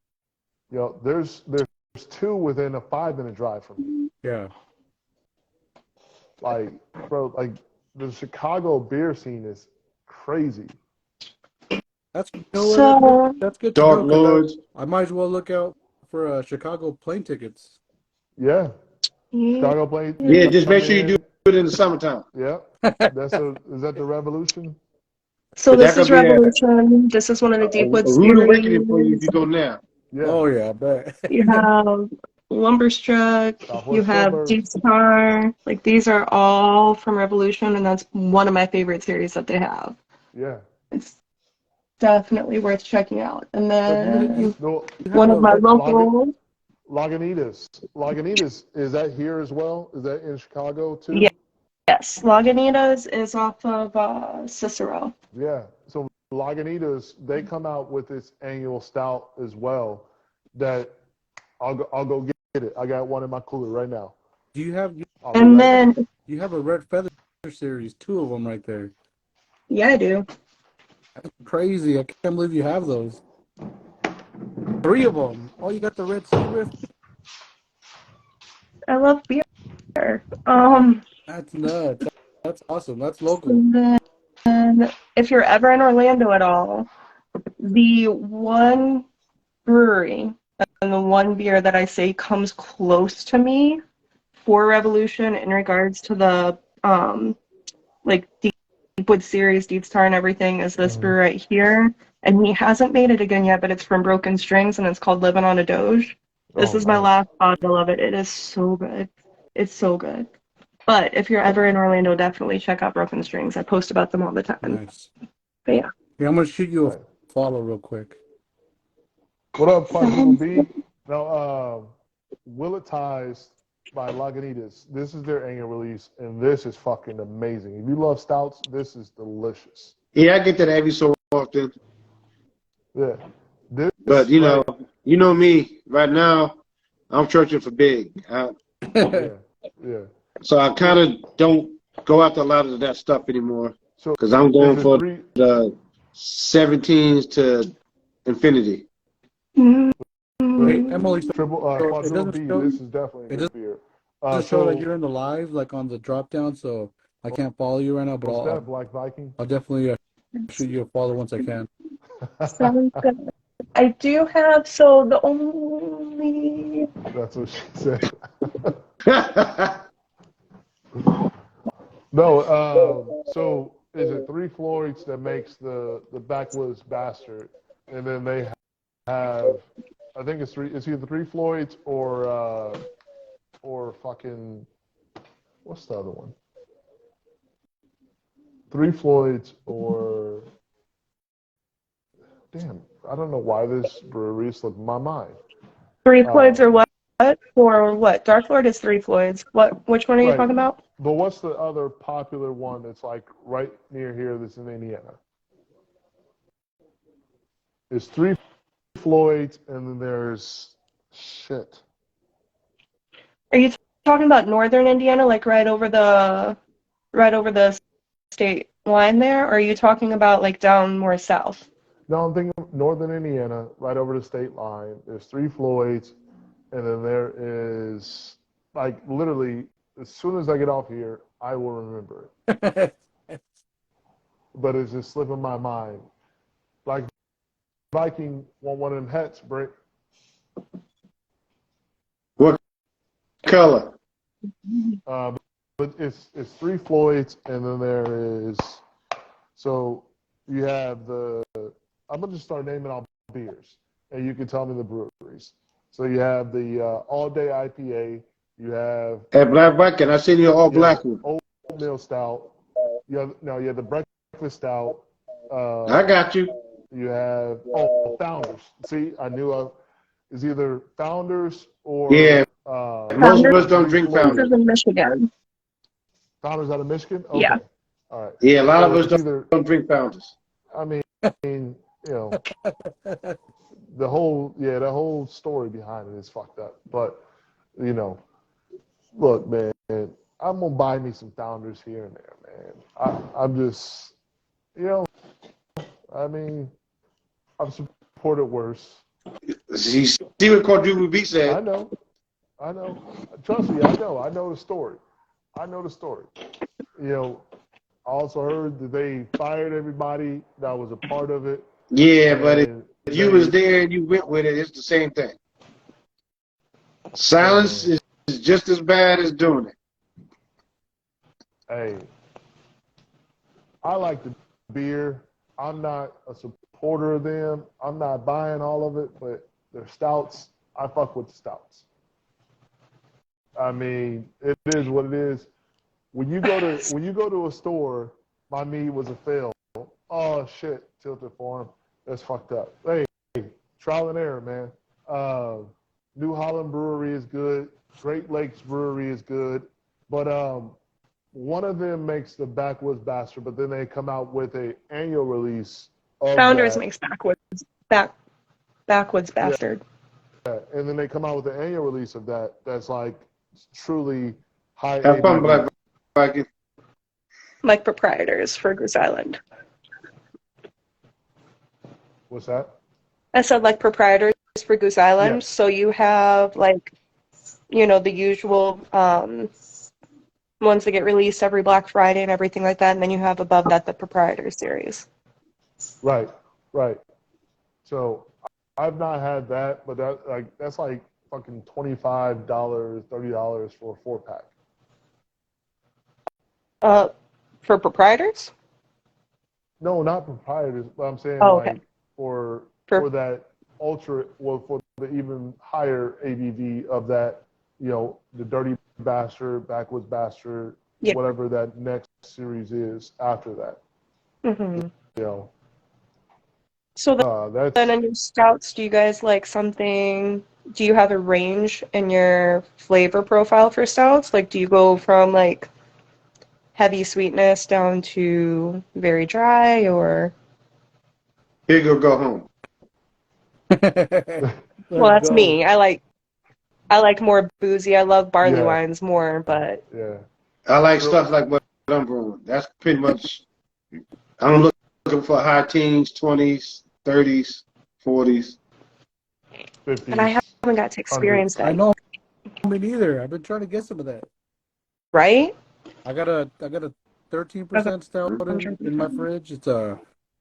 You know, there's 2 within a 5-minute drive from me. Yeah. Like, bro, like the Chicago beer scene is crazy. That's So that's good to Dark know because Lords. I might as well look out for Chicago plane tickets. Yeah, yeah. Chicago plane Yeah, tickets just make coming sure you do in. it in the summertime. Yeah, is that the Revolution? So But that this is could be Revolution. This is one of the Deepwood a rude awakening for you if series. you go now. Yeah, Oh yeah, I bet. You have Lumberstruck. You Southwest have Deep Suburbs. Star. Like these are all from Revolution, and that's one of my favorite series that they have. Yeah, It's definitely worth checking out. And But then no, you have one of a my red. local, Lagunitas. Lagunitas, is that here as well? Is that in Chicago yeah, too? yes, Lagunitas is off of Cicero. Yeah. So Lagunitas, they come out with this annual stout as well. That I'll go get it. I got one in my cooler right now. Do you have I'll be And right back. then, you have a red feather series? 2 of them right there. yeah, I do. That's crazy. I can't believe you have those. 3 of them. Oh, you got the red sea rift. I love beer. Um, That's nuts. That's awesome. That's local. and then if you're ever in Orlando at all, the one brewery and the one beer that I say comes close to me for Revolution in regards to the like Deepwood series, Deep Star and everything is this Mhm. brew right here. And he hasn't made it again yet, but it's from Broken Strings and it's called Living on a Doge. This Oh, is my nice. last bottle of it. It is so good. It's so good. But if you're ever in Orlando, definitely check out Broken Strings. I post about them all the time. Nice. But yeah. Yeah, I'm gonna shoot you a Nice. follow real quick. What up, Quadruple Sounds B? Now, Willet Ties by Lagunitas. This is their annual release, and this is fucking amazing. If you love stouts, this is delicious. Yeah, I get that every so often. Yeah. This But right. you know me. Right now, I'm searching for big. Yeah. Yeah. So I kind So of don't go after a lot of that stuff anymore so because I'm is going it for three? the 17s to infinity. good. Hey, Mm. Emily, Triple so it Quadruple doesn't B. show This is definitely a it good beer. doesn't show that you're So in the live, like on the drop down, so I can't follow you right now, but what's that, Black Viking? I'll definitely shoot you a follow once I can. Sounds good. I do have, so the only, That's what she said. No, so is it Three Floyds that makes the Backwoods Bastard, and then they have, I think it's either Three Floyds or fucking, what's the other one? Three Floyds or, damn, I don't know why this brewery slipped my mind. Three Floyds Um, or what? For what? Dark Lord is Three Floyds. What? Which one are you right, talking about? but what's the other popular one that's like right near here that's in Indiana? It's Three Floyds, and then there's shit. Are you talking about Northern Indiana, like right over the state line there? Or are you talking about like down more south? No, I'm thinking of Northern Indiana, right over the state line. There's Three Floyds, and then there is, like, literally, as soon as I get off here, I will remember it. But it's just slipping my mind. Like, Viking want one of them hats, Brick. What color? Uh, but it's Three Floyds, and then there is, so you have I'm going to just start naming all beers, and you can tell me the breweries. So you have the All Day IPA. You have At Black Bucket, I seen your all you have black one. Old oatmeal stout. You have the breakfast stout. I got you. You have Founders. See, I knew it's either Founders or Yeah, most of us don't Green drink Floyd. Founders. in Michigan. Founders out of Michigan. Yeah. Okay, all right. Yeah, a lot of So us it's either. don't drink Founders. I mean, you know, the whole story behind it is fucked up. But you know, look, man, I'm gonna buy me some Founders here and there, man. I'm just, I mean, I've supported worse. You see what Quadruple B I said? know. Trust me, I know the story. I also heard that they fired everybody that was a part of it. Yeah, but if And you was there and you went with it, it's the same thing. Silence is just as bad as doing it. Hey, I like the beer. I'm not a supporter of them. I'm not buying all of it, but their stouts, I fuck with the stouts. I mean, it is what it is. When you go to a store, my mead was a fail. Oh shit, Tilted Farm. That's fucked up. Hey, trial and error, man. New Holland Brewery is good. Great Lakes Brewery is good. But one of them makes the Backwoods Bastard, but then they come out with a annual release of Founders that. makes Backwoods Bastard. Yeah, and then they come out with the annual release of that. That's like truly high. Have fun, ABV. Black Viking. Like Proprietors for Goose Island. What's that? I said like Proprietors for Goose Island. Yeah. So you have like, the usual ones that get released every Black Friday and everything like that. And then you have above that the Proprietors series. Right. So I've not had that, but that's like fucking $25, $30 for a 4-pack. For Proprietors? No, not Proprietors, but I'm saying Okay. like for that ultra, well, for the even higher ABV of that, the Dirty Bastard, Backwoods Bastard, Yeah. whatever that next series is after that. Mm-hmm. That's Then in your stouts, do you guys like something? Do you have a range in your flavor profile for stouts? Like, do you go from like heavy sweetness down to very dry, or? Here you go home. Well, that's me. I like more boozy. I love barley wines more, but yeah. I like stuff like what I'm brewing. That's pretty much. I'm looking for high teens, 20s, 30s, 40s. 50s. and I haven't got to experience that. I know, me neither. I've been trying to get some of that. Right? I got a 13% stout in my fridge. It's a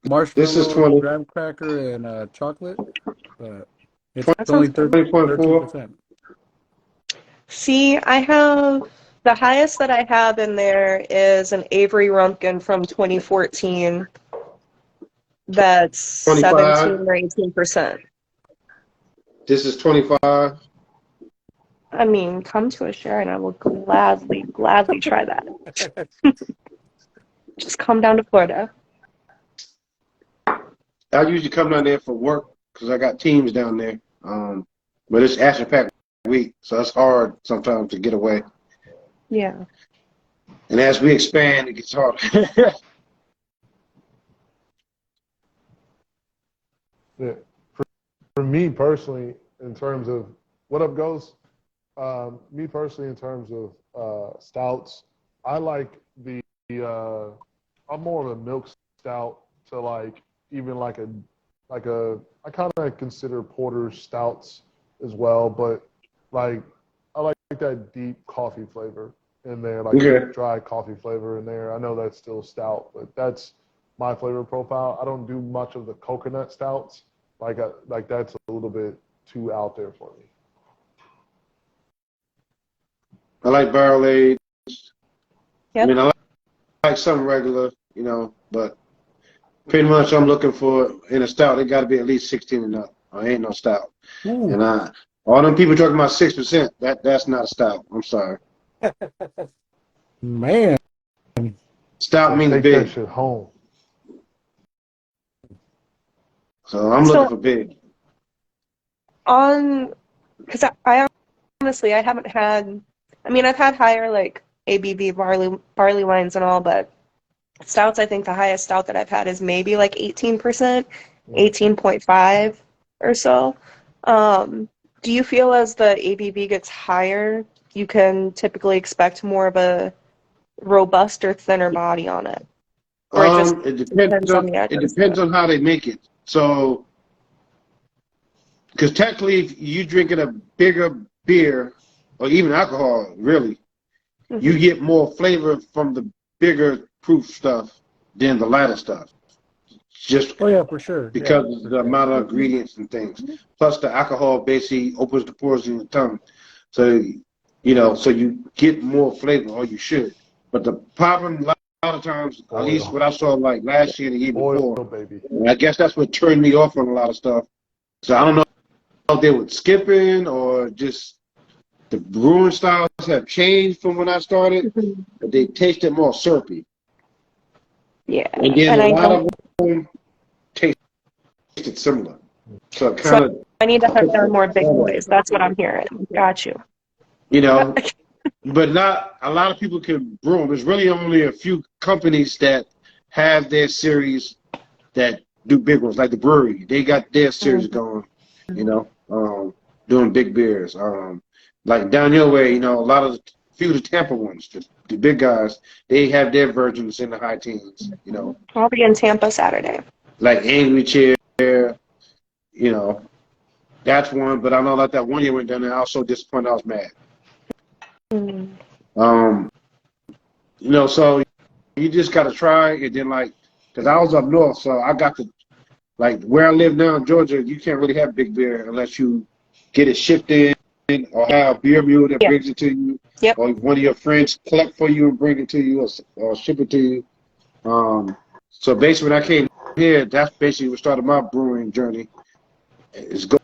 marshmallow, This is 20. graham cracker, and chocolate. But it's That only sounds good. 13%. See, I have the highest that I have in there is an Avery Rumpkin from 2014. That's 25. 17 or 18%. This is 25. I mean, come to a share and I will gladly try that. Just come down to Florida. I usually come down there for work because I got teams down there. But it's action-packed week, so it's hard sometimes to get away. Yeah. And as we expand, it gets harder. Yeah. For me personally, in terms of what up goes, me personally in terms of stouts, I like I'm more of a milk stout to like even like a I kind of consider porter stouts as well, but like I like that deep coffee flavor in there, like Okay. dry coffee flavor in there. I know that's still stout, but that's my flavor profile. I don't do much of the coconut stouts. Like that's a little bit too out there for me. I like barrel aged. Yep. I mean, I like some regular, but pretty much I'm looking for in a stout. It got to be at least 16 and up. I ain't no stout. Ooh. And all them people talking about 6%. That's not a stout. I'm sorry. Man, Stout So means take that big. shit home. So I'm looking for big. Because I honestly, I haven't had, I mean, I've had higher like ABV barley wines and all, but stouts, I think the highest stout that I've had is maybe like 18%, 18.5 or so. Do you feel as the ABV gets higher, you can typically expect more of a robust or thinner body on it? Or it just It depends on the it edges? depends on how they make it. So, because technically, if you drinking a bigger beer or even alcohol, really, you get more flavor from the bigger proof stuff than the lighter stuff. Just Oh yeah, for sure. Yeah, because of for the sure. amount of ingredients and things. Plus, the alcohol basically opens the pores in your tongue, so so you get more flavor, or you should. But the problem, a lot of times, at least what I saw like last year, and the year Oil, before, baby. and I guess that's what turned me off on a lot of stuff. So I don't know if they were skipping or just the brewing styles have changed from when I started, but they tasted more syrupy. Yeah, And then and a I lot don't. of them tasted similar. So it So kind of I need to hunt down more big boys. That's what I'm hearing. Got you. you know, but not a lot of people can brew them. There's really only a few companies that have their series that do big ones, like the brewery. They got their series going, doing big beers. Like down your way, a lot of few of the Tampa ones, the big guys, they have their versions in the high teens. I'll be in Tampa Saturday. Like Angry Chair, that's one. But I know like that one year went down there, I was so disappointed, I was mad. So you just got to try, and then because I was up north, so I got to, where I live now in Georgia, you can't really have big beer unless you get it shipped in or have a beer mule that brings it to you, Yep. or one of your friends collect for you and bring it to you, or ship it to you. So basically when I came here, that's basically what started my brewing journey, is go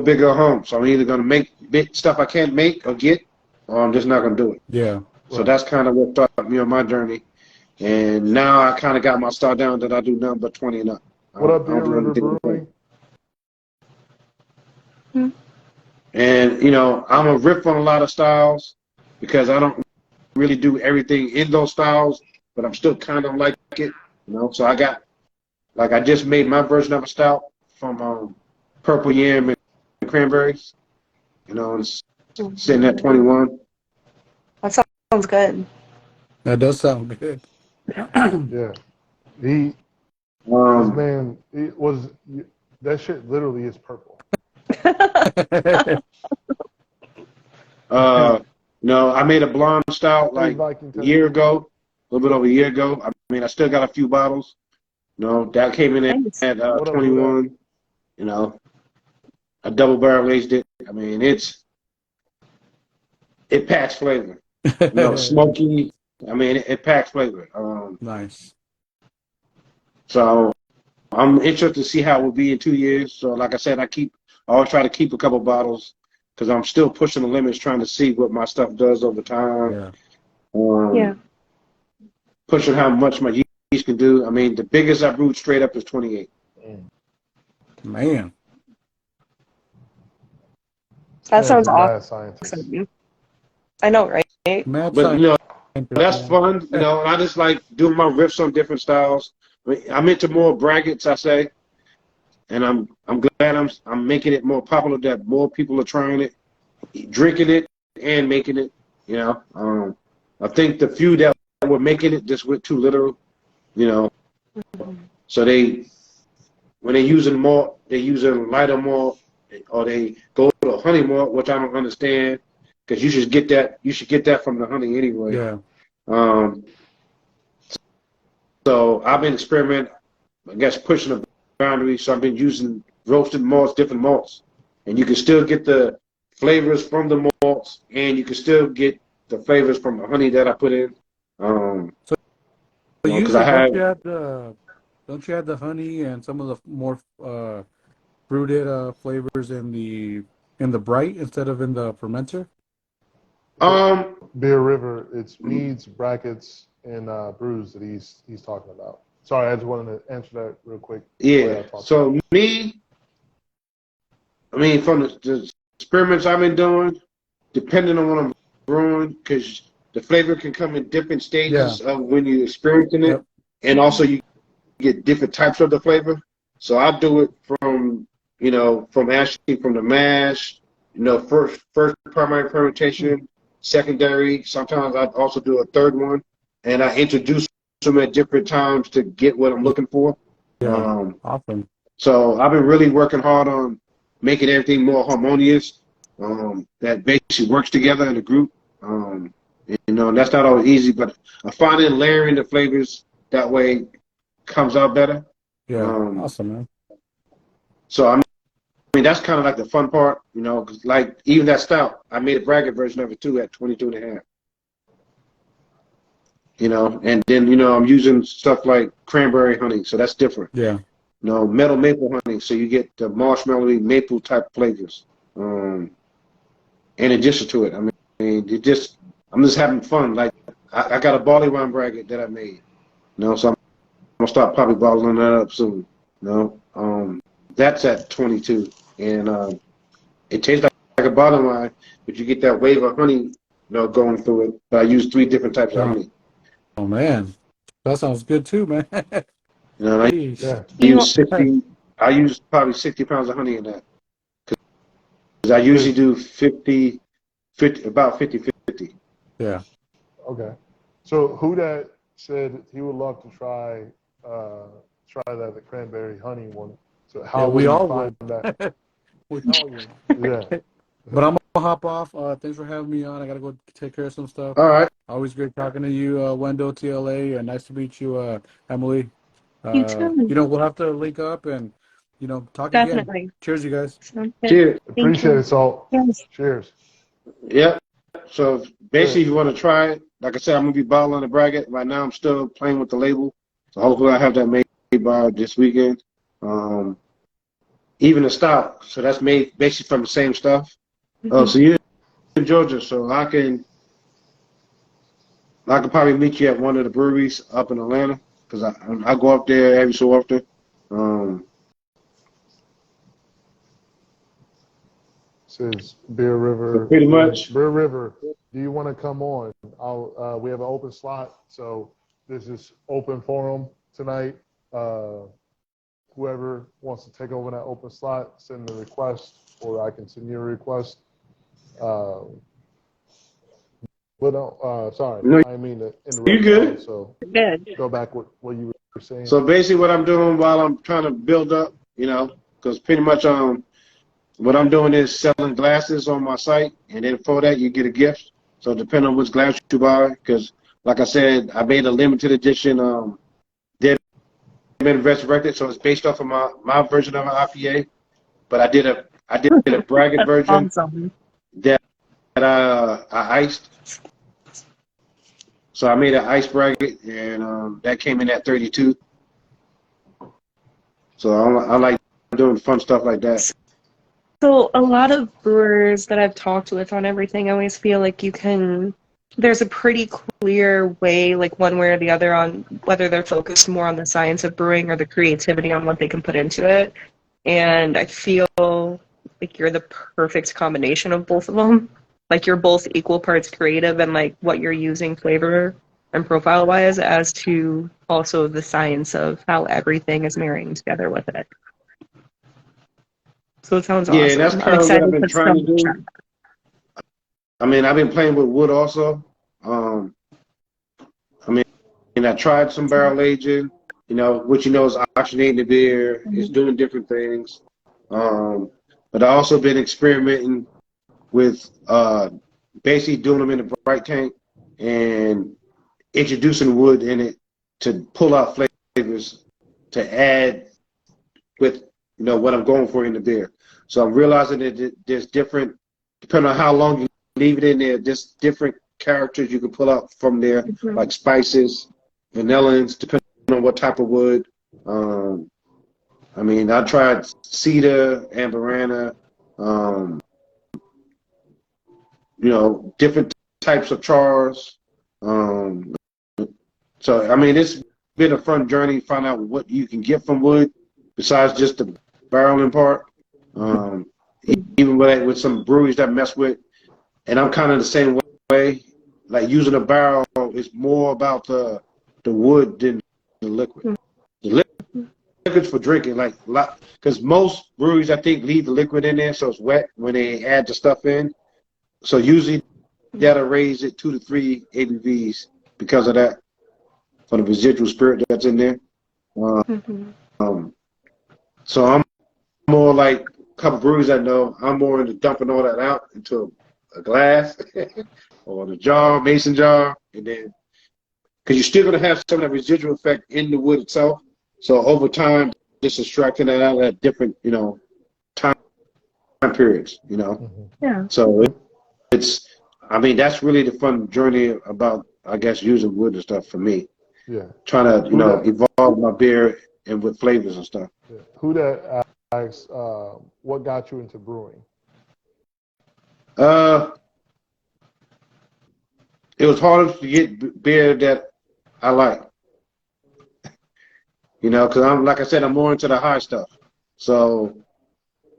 big or home. So I'm either going to make big stuff I can't make or get, or I'm just not going to do it. Yeah. So that's kind of what started me on my journey. And now I kind of got my start down that I do nothing but 20 and up. What up, I don't Beer do River anything. Brewing? And, I'm a riff on a lot of styles because I don't really do everything in those styles, but I'm still kind of like it, So I got, I just made my version of a stout from purple yam and cranberries, it's sitting at 21. That sounds good. That does sound good. Yeah. This man, that shit literally is purple. I made a blonde stout a year ago, a little bit over a year ago. I mean, I still got a few bottles. That came in at 21. I double barrel aged it. I mean, it packs flavor. Smoky. I mean, it packs flavor. Nice. So I'm interested to see how it will be in 2 years. So like I said, I always try to keep a couple bottles because I'm still pushing the limits, trying to see what my stuff does over time. Yeah. Pushing how much my yeast can do. I mean, the biggest I brewed straight up is 28. Man. That sounds mad scientist. awesome. I know, right? Mad But science. that's fun. And I just like doing my riffs on different styles. I'm into more brackets, I say, and I'm glad I'm making it more popular that more people are trying it, drinking it, and making it. I think the few that were making it just went too literal. So when they're using malt, they're using lighter malt, or they go to honey malt, which I don't understand, because you should get that from the honey anyway. Yeah. So I've been experimenting, I guess, pushing the boundaries. So I've been using roasted malts, different malts, and you can still get the flavors from the malts, and you can still get the flavors from the honey that I put in. But Usually, don't you add the honey and some of the more fruited flavors in the bright instead of in the fermenter? Um, Beer River, it's meads, brackets, and brews that he's talking about? Sorry, I just wanted to answer that real quick. Yeah. So me, I mean, from the experiments I've been doing, depending on what I'm brewing, because the flavor can come in different stages of when you're experiencing it, Yep. and also you get different types of the flavor. So I do it from, from the mash, first primary fermentation, secondary. Sometimes I also do a third one, and I introduce them at different times to get what I'm looking for. Yeah. Awesome. So I've been really working hard on making everything more harmonious, that basically works together in a group. That's not always easy, but I find in layering the flavors that way comes out better. Yeah. Awesome, man. So I mean that's kind of like the fun part, 'cause like even that stout, I made a bracket version of it too at 22 and a half. And then I'm using stuff like cranberry honey, so that's different. Yeah. Metal maple honey, so you get the marshmallowy maple type flavors. In addition to it, I mean, I'm just having fun. Like I got a barley wine bracket that I made. So I'm gonna start probably bottling that up soon. That's at 22, and it tastes like a barley wine, but you get that wave of honey, going through it. But I use 3 different types of honey. Oh man, that sounds good too, man. And I Jeez. use 60. I use probably 60 pounds of honey in that. Because I usually do 50, about 50-50. Yeah. Okay. So who that said he would love to try the cranberry honey one. So how we would all he find would. that? We all would. Yeah. But I'm gonna hop off. Thanks for having me on. I gotta go take care of some stuff. All right. Always great talking to you, Wendell, TLA. Nice to meet you, Emily. You too. We'll have to link up and talk Definitely. again. Cheers, you guys. Sounds good. Cheers. Thank Appreciate you. it, Salt. Yes. Cheers. Yep. So basically, if you want to try it, like I said, I'm gonna be bottling the bracket. Right now, I'm still playing with the label. So hopefully, I have that made by this weekend. Even the stout, so that's made basically from the same stuff. Oh, so you're in Georgia, so I can probably meet you at one of the breweries up in Atlanta because I go up there every so often. Says Beer River. Pretty much. Beer River. Do you want to come on? We have an open slot, so this is open forum tonight. Whoever wants to take over that open slot, send the request, or I can send you a request. Sorry, No, I mean to interrupt. you good. So Good. go back what you were saying. So basically, what I'm doing while I'm trying to build up, because pretty much what I'm doing is selling glasses on my site, and then for that you get a gift. So depending on which glass you buy, because like I said, I made a limited edition. Been resurrected, so it's based off of my version of an IPA, but I did a bracket version Awesome. that I iced. So I made an ice bracket, and that came in at 32. So I like doing fun stuff like that. So a lot of brewers that I've talked with on everything, I always feel like there's a pretty clear way, like one way or the other, on whether they're focused more on the science of brewing or the creativity on what they can put into it. And I feel like you're the perfect combination of both of them. Like you're both equal parts creative and like what you're using flavor and profile wise, as to also the science of how everything is marrying together with it. So it sounds awesome. Yeah, that's I'm kind of what excited I've been for trying to do. some. I mean, I've been playing with wood also. I tried some barrel aging, which is oxygenating the beer, is doing different things. But I also been experimenting with basically doing them in a bright tank and introducing wood in it to pull out flavors to add with what I'm going for in the beer. So I'm realizing that there's different, depending on how long you leave it in there, there's different characters you can pull out from there, like spices, vanillins, depending on what type of wood. I tried cedar, amberana, different types of chars. So I mean, it's been a fun journey. Find out what you can get from wood besides just the barreling part. Um, even with some breweries that mess with, and I'm kind of the same way. Like using a barrel is more about the wood than the liquid. The liquid's for drinking, like because most breweries I think leave the liquid in there so it's wet when they add the stuff in. So usually that'll raise it 2 to 3 ABVs because of that, for the residual spirit that's in there. Um, so I'm more like a couple breweries I know. I'm more into dumping all that out into a glass or the jar, mason jar, and then because you're still going to have some of that residual effect in the wood itself. So over time, just extracting that out at different, time periods, Yeah. So it's, I mean, that's really the fun journey about, I guess, using wood and stuff for me. Yeah. Trying to, evolve my beer and with flavors and stuff. Yeah. Who that asks, what got you into brewing? It was harder to get beer that I like. Because like I said, I'm more into the high stuff. So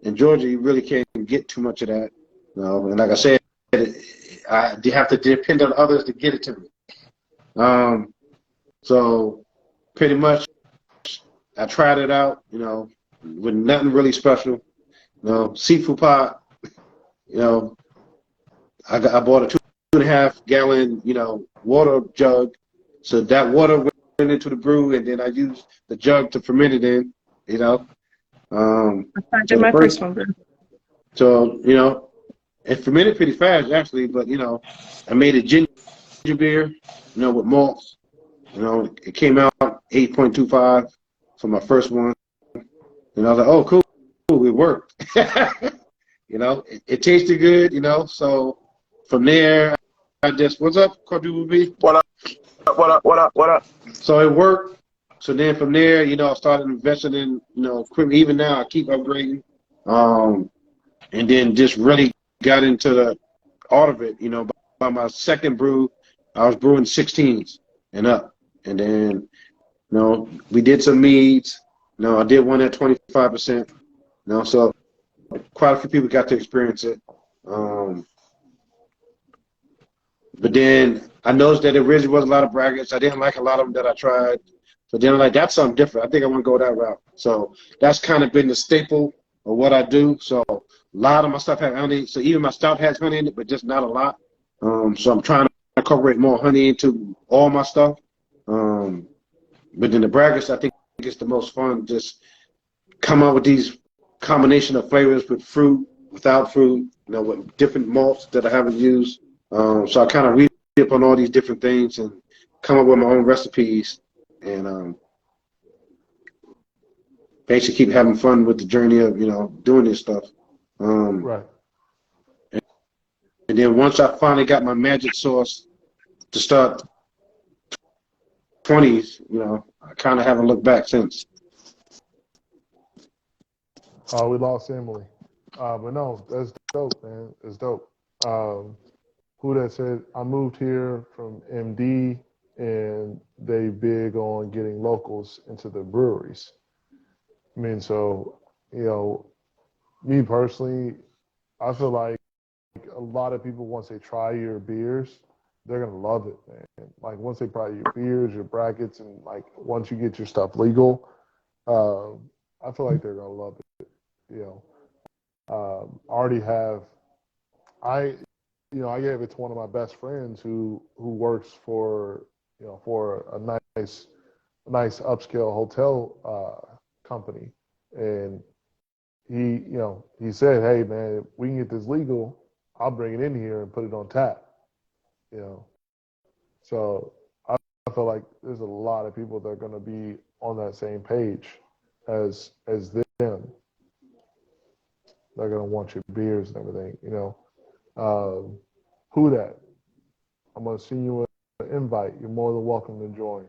in Georgia, you really can't get too much of that. And like I said, I have to depend on others to get it to me. So pretty much, I tried it out, with nothing really special. Seafood pot. I bought a 2.5 gallon, water jug. So that water went into the brew, and then I used the jug to ferment it in. I did my first one, bro. So it fermented pretty fast actually, but I made a ginger beer, with malts. It came out 8.25 for my first one, and I was like, oh, cool, it worked. It tasted good, so from there, I just, what's up, Quadruple B? What up? What up? What up? What up? So it worked. So then from there, I started investing in, equipment. Even now, I keep upgrading. And then just really got into the art of it. By my second brew, I was brewing 16s and up. And then, we did some meads. I did one at 25%. So quite a few people got to experience it. But then I noticed that there really was a lot of brackets. I didn't like a lot of them that I tried. So then I'm like, that's something different. I think I want to go that route. So that's kind of been the staple of what I do. So a lot of my stuff has honey. So even my stout has honey in it, but just not a lot. So I'm trying to incorporate more honey into all my stuff. But then the brackets, I think it's the most fun. Just come up with these combination of flavors with fruit, without fruit, with different malts that I haven't used. So I kind of read up on all these different things and come up with my own recipes, and basically keep having fun with the journey of doing this stuff. Right. And then once I finally got my magic sauce to start 20s, I kind of haven't looked back since. We lost Emily. But no, that's dope, man. It's dope. Who that said, I moved here from MD, and they big on getting locals into the breweries. I mean, so, me personally, I feel like a lot of people, once they try your beers, they're going to love it, man. Like, once they try your beers, your brackets, and, like, once you get your stuff legal, I feel like they're going to love it, I already have, I gave it to one of my best friends who works for, for a nice upscale hotel company, and he said, hey man, if we can get this legal, I'll bring it in here and put it on tap, So I feel like there's a lot of people that are going to be on that same page as them. They're going to want your beers and everything, Who that? I'm going to send you an invite. You're more than welcome to join.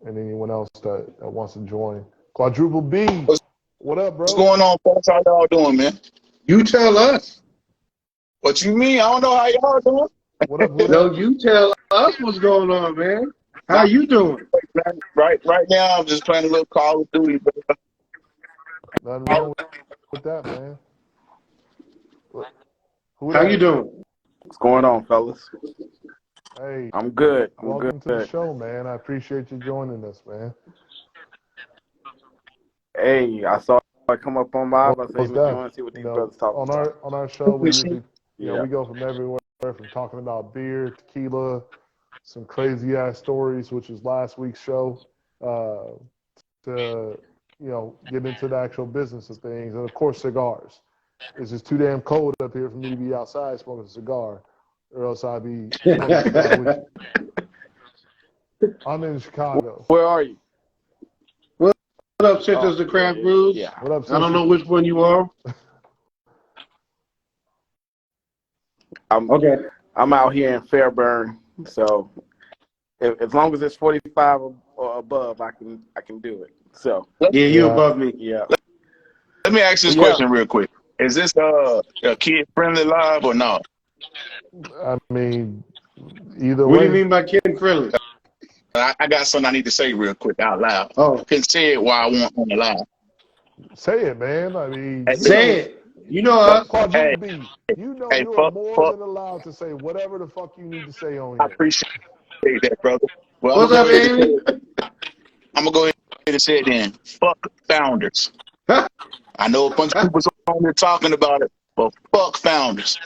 And anyone else that wants to join. Quadruple B. What up, bro? What's going on, folks? How y'all doing, man? You tell us. What you mean? I don't know how y'all doing. What up, No, you tell us what's going on, man. How you doing? Right now, I'm just playing a little Call of Duty. But Nothing wrong with that, man. Who How you that? doing? What's going on, fellas? Hey, I'm good. I'm welcome to the good. show, man. I appreciate you joining us, man. Hey, I saw it come up on live. I said, let Most me def. join and see what You these know, brothers talking about. on our show, we usually, Yeah. we go from everywhere, from talking about beer, tequila, some crazy ass stories, which is last week's show, to get into the actual business of things, and of course, cigars. It's just too damn cold up here for me to be outside smoking a cigar, or else I'd be smoking a cigar with you. I'm in Chicago. Where are you? What up, Sisters of Craft Brews? Yeah. What up, I don't sister? know which one you are. I'm out here in Fairburn, so as long as it's 45 or above, I can do it. So Yeah, you above me. yeah. let me ask this question real quick. Is this a kid-friendly live or not? I mean, either What do you way. mean by kid friendly? I got something I need to say real quick out loud. Oh, I couldn't say it while I want on the live. Say it, man. I mean, say it. You know us. Hey, Quadruple B, you are more fuck. than allowed to say whatever the fuck you need to say on I here. appreciate that, brother. Well, What's up, Amy? I'm gonna go ahead and say it then. Fuck founders. I know a bunch of people's on here talking about it, but fuck founders.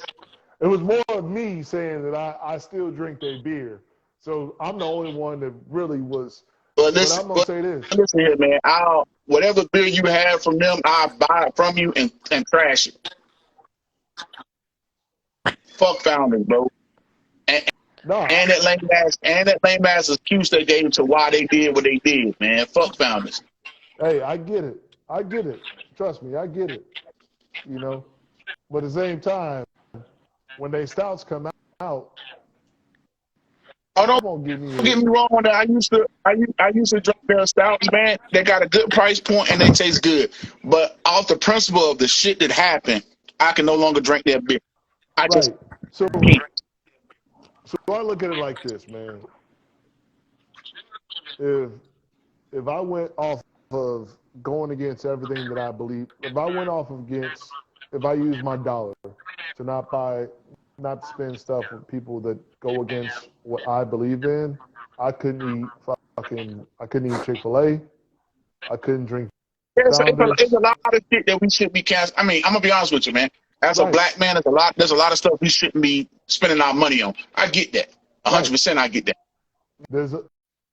It was more of me saying that I still drink their beer. So I'm the only one that really was. But But I'm going to say this. listen here, man. Whatever beer you have from them, I'll buy it from you and trash it. Fuck founders, bro. And that lame ass excuse they gave to why they did what they did, man. Fuck founders. Hey, I get it. Trust me, I get it. But at the same time, when they stouts come out, Don't get me wrong. I used to drink their stouts, man. They got a good price point and they taste good. But off the principle of the shit that happened, I can no longer drink their beer. I just So can't. So I look at it like this, man. If I went off of going against everything that I believe, if I use my dollar to not spend stuff with people that go against what I believe in, I couldn't eat Chick-fil-A. I couldn't drink It's Founders. a lot of shit that we shouldn't be canceling. I mean, I'm gonna be honest with you, man. As a black man, there's a lot of stuff we shouldn't be spending our money on. I get that. 100% I get that.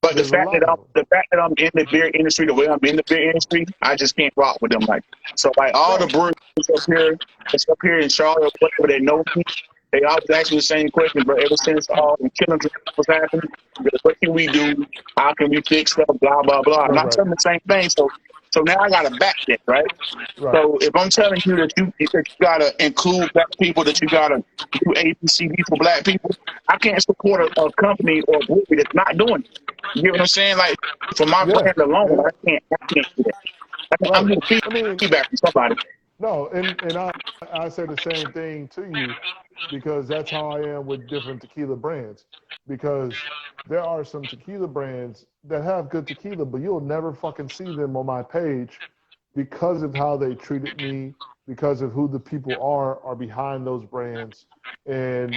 But the fact that I'm in the beer industry, the way I'm in the beer industry, I just can't rock with them. Like, so like all the breweries up here in Charlotte, whatever, they know me. They always ask me the same question, but ever since all the killing was happening, what can we do? How can we fix stuff? Blah blah blah. I'm not telling the same thing. So now I gotta back that, right? So if I'm telling you that you gotta include black people, that you gotta do ABCD for black people, I can't support a company or a brewery that's not doing it. You get what I'm saying? Like for my brand alone, I can't do that. I'm gonna feedback from somebody. No, and I say the same thing to you because that's how I am with different tequila brands. Because there are some tequila brands that have good tequila, but you'll never fucking see them on my page because of how they treated me, because of who the people are behind those brands, and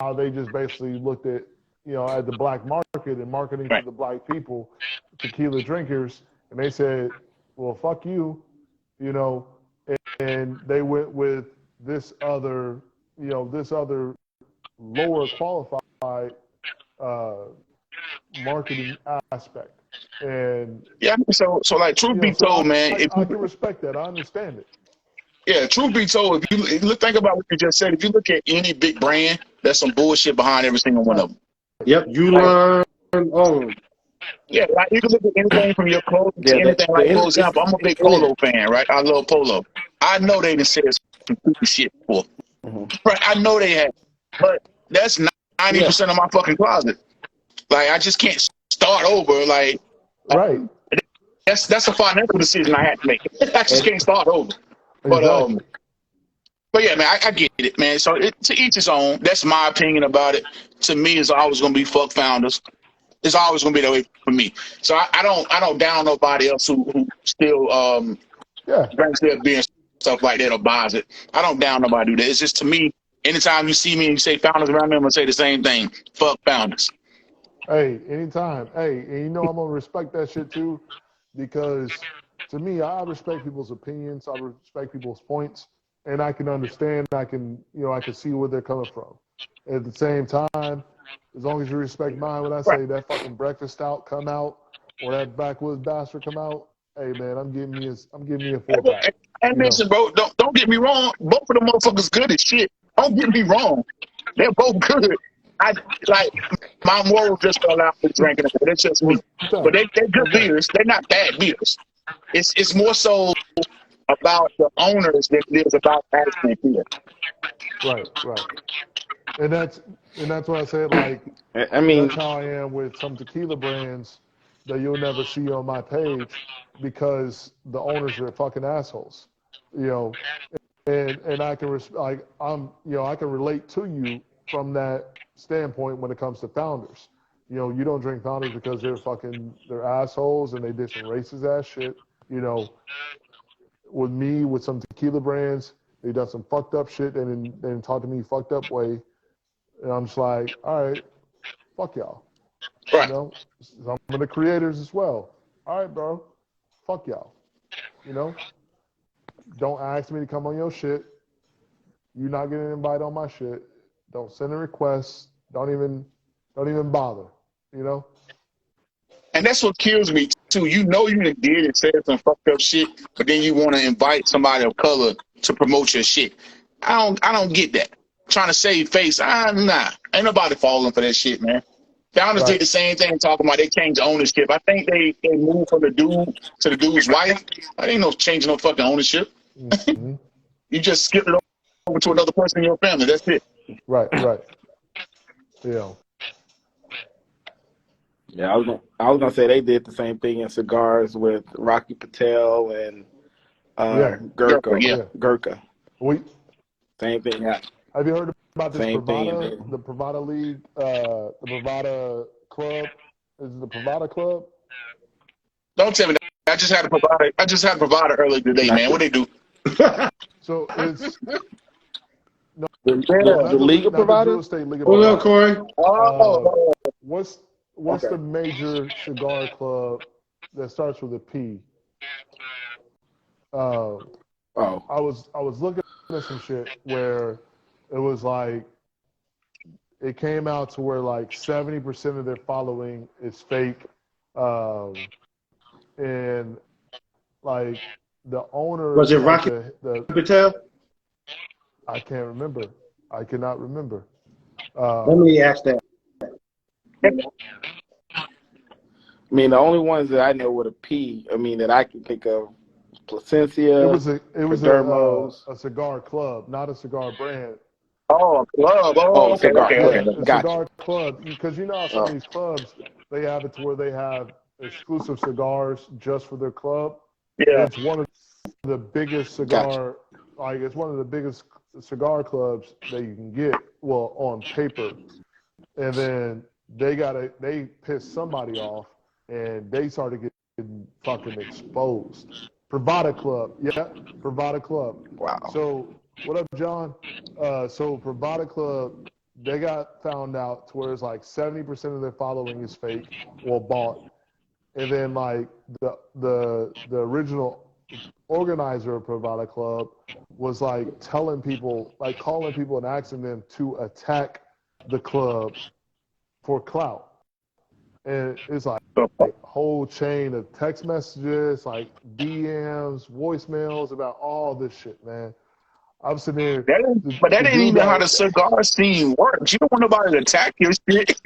how they just basically looked at at the black market and marketing to the black people, tequila drinkers, and they said, well, fuck you, and they went with this other lower qualified marketing aspect. And so like truth be told, man, I can respect that. I understand it. Yeah, truth be told, if you think about what you just said, if you look at any big brand, there's some bullshit behind every single one of them. Yep, you learn on. Yeah, like you can look at anything from your clothes to anything. Like, for example, I'm a big Polo fan, right? I love Polo. I know they done said some stupid shit before. Right, I know they have. But that's 90% of my fucking closet. Like, I just can't start over. Like, that's a financial decision I had to make. I just can't start over. But yeah, man, I get it, man. So to each his own. That's my opinion about it. To me, it's always gonna be fuck founders. It's always gonna be that way for me. So I don't down nobody else who still Yeah. drinks their beer and stuff like that or buys it. I don't down nobody do that. It's just to me, anytime you see me and you say Founders around me, I'm gonna say the same thing. Fuck Founders. Hey, anytime. Hey, and you know I'm gonna respect that shit too, because to me, I respect people's opinions. I respect people's points, and I can understand. I can, I can see where they're coming from. At the same time, as long as you respect mine, when I say that fucking breakfast stout come out or that backwoods bastard come out, hey man, I'm giving me a 4-pack. And listen, bro, don't get me wrong. Both of them motherfuckers good as shit. Don't get me wrong. They're both good. I like my morals just allow me drinking it. That's just me. But they're good beers. They're not bad beers. It's more so about the owners than it is about actually beer. Right. And that's what I said. Like, I mean, that's how I am with some tequila brands that you'll never see on my page because the owners are fucking assholes, And I can I can relate to you from that standpoint when it comes to Founders. You don't drink Founders because they're assholes and they did some racist ass shit. With me, with some tequila brands, they done some fucked up shit and then talk to me fucked up way. And I'm just like, all right, fuck y'all. Right. Some of the creators as well. All right, bro, fuck y'all. Don't ask me to come on your shit. You're not getting invited on my shit. Don't send a request. Don't even bother. And that's what kills me too. You did and said some fucked up shit, but then you want to invite somebody of color to promote your shit. I don't get that. Trying to save face. Nah. Ain't nobody falling for that shit, man. Founders did the same thing, talking about they changed ownership. I think they moved from the dude to the dude's wife. I ain't no changing no fucking ownership. Mm-hmm. You just skip it over to another person in your family. That's it. Right. Yeah. Yeah, I was gonna say they did the same thing in cigars with Rocky Patel and Gurkha. Yeah. Gurkha. Same thing. Have you heard about this Same Pravada, thing. the Pravada League, the Pravada Club? Is it the Pravada Club? Don't tell me that. I just had a provider earlier today, man. What they do? So it's The League of Providers? What up, Corey? What's the major cigar club that starts with a P? I was looking at some shit where it was like it came out to where like 70% of their following is fake, and like the owner Was it Rocky Patel? I can't remember. I cannot remember. Let me ask that. I mean, the only ones that I know with a P, that I can think of, Placencia. It was a cigar club, not a cigar brand. Oh, a club. Oh, cigar. Okay. A cigar club, because how some of these clubs they have it to where they have exclusive cigars just for their club. Yeah. It's one of the biggest cigar, it's one of the biggest cigar clubs that you can get, well, on paper. And then they pissed somebody off, and they started getting fucking exposed. Pravada Club, Pravada Club. Wow. So what up, John? So Pravada Club, they got found out to where it's like 70% of their following is fake or bought, and then like the original organizer of Pravada Club was like telling people, like calling people and asking them to attack the club for clout. And it's like a whole chain of text messages, like DMs, voicemails about all this shit, man. I'm sitting there. But that ain't even how the cigar scene works. You don't want nobody to attack your shit.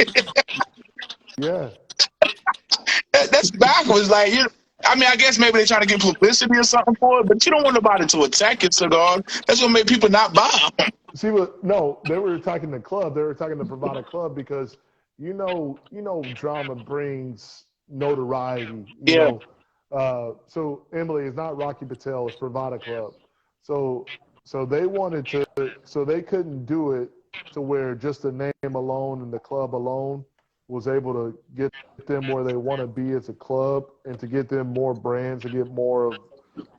Yeah. That's backwards. Like, I guess maybe they're trying to get publicity or something for it, but you don't want nobody to attack your cigar. That's what make people not buy them. See, but no, they were attacking the club. They were attacking the Pravada Club because drama brings notoriety. You know. So Emily, it's not Rocky Patel, it's Pravada Club. So they wanted to, so they couldn't do it to where just the name alone and the club alone was able to get them where they want to be as a club and to get them more brands, to get more of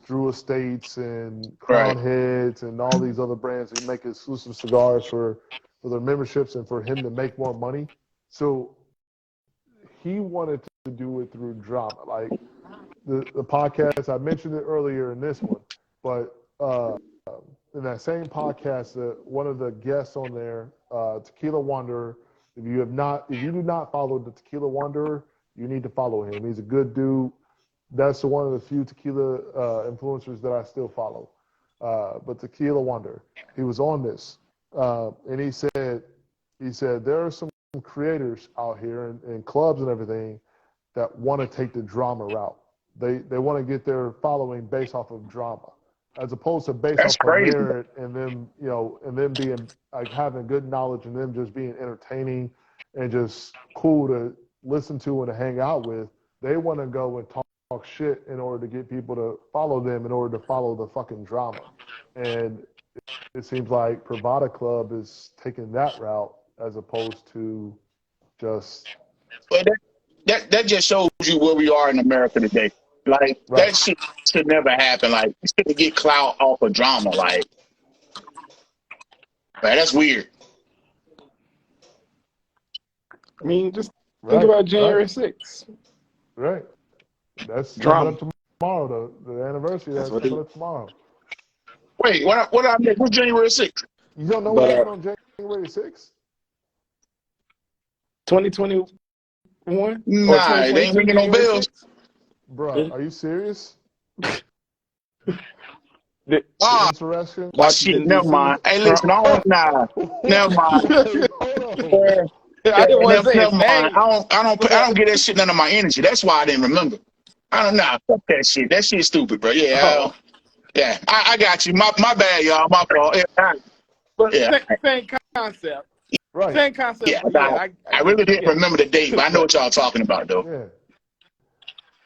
Drew Estates and Crown Right. Heads and all these other brands that make exclusive cigars for their memberships and for him to make more money. So he wanted to do it through drama. Like the podcast, I mentioned it earlier in this one, but in that same podcast, one of the guests on there, Tequila Wanderer, if you do not follow the Tequila Wanderer, you need to follow him. He's a good dude. That's one of the few tequila influencers that I still follow. But Tequila Wanderer, he was on this, and he said there are some creators out here and clubs and everything that want to take the drama route. They want to get their following based off of drama, as opposed to based That's off of crazy. merit and them, and them being like having good knowledge and them just being entertaining and just cool to listen to and to hang out with. They want to go and talk shit in order to get people to follow them in order to follow the fucking drama. And it seems like Pravada Club is taking that route as opposed to just. But that just shows you where we are in America today. Like Right. that shit should never happen. Like you should get clout off of drama. Like, man, that's weird. I mean, just think about January 6th. Right. That's Drama. coming up tomorrow. The anniversary that's coming up tomorrow. Wait, what I missed? What's January 6th? You don't know what happened on January 6th? 2021? Nah, it ain't ringing no bells. Bro, are you serious? Interesting. Watch shit, never mind. Hey, listen, I don't never mind. I didn't want to say Never his mind. name. I don't get that shit none of my energy. That's why I didn't remember. I don't know. Fuck that shit. That shit's stupid, bro. Yeah, I got you. My bad, y'all. My fault. But Yeah. same concept. Right. Same concept. Yeah, but I really didn't remember the date, but I know what y'all talking about, though.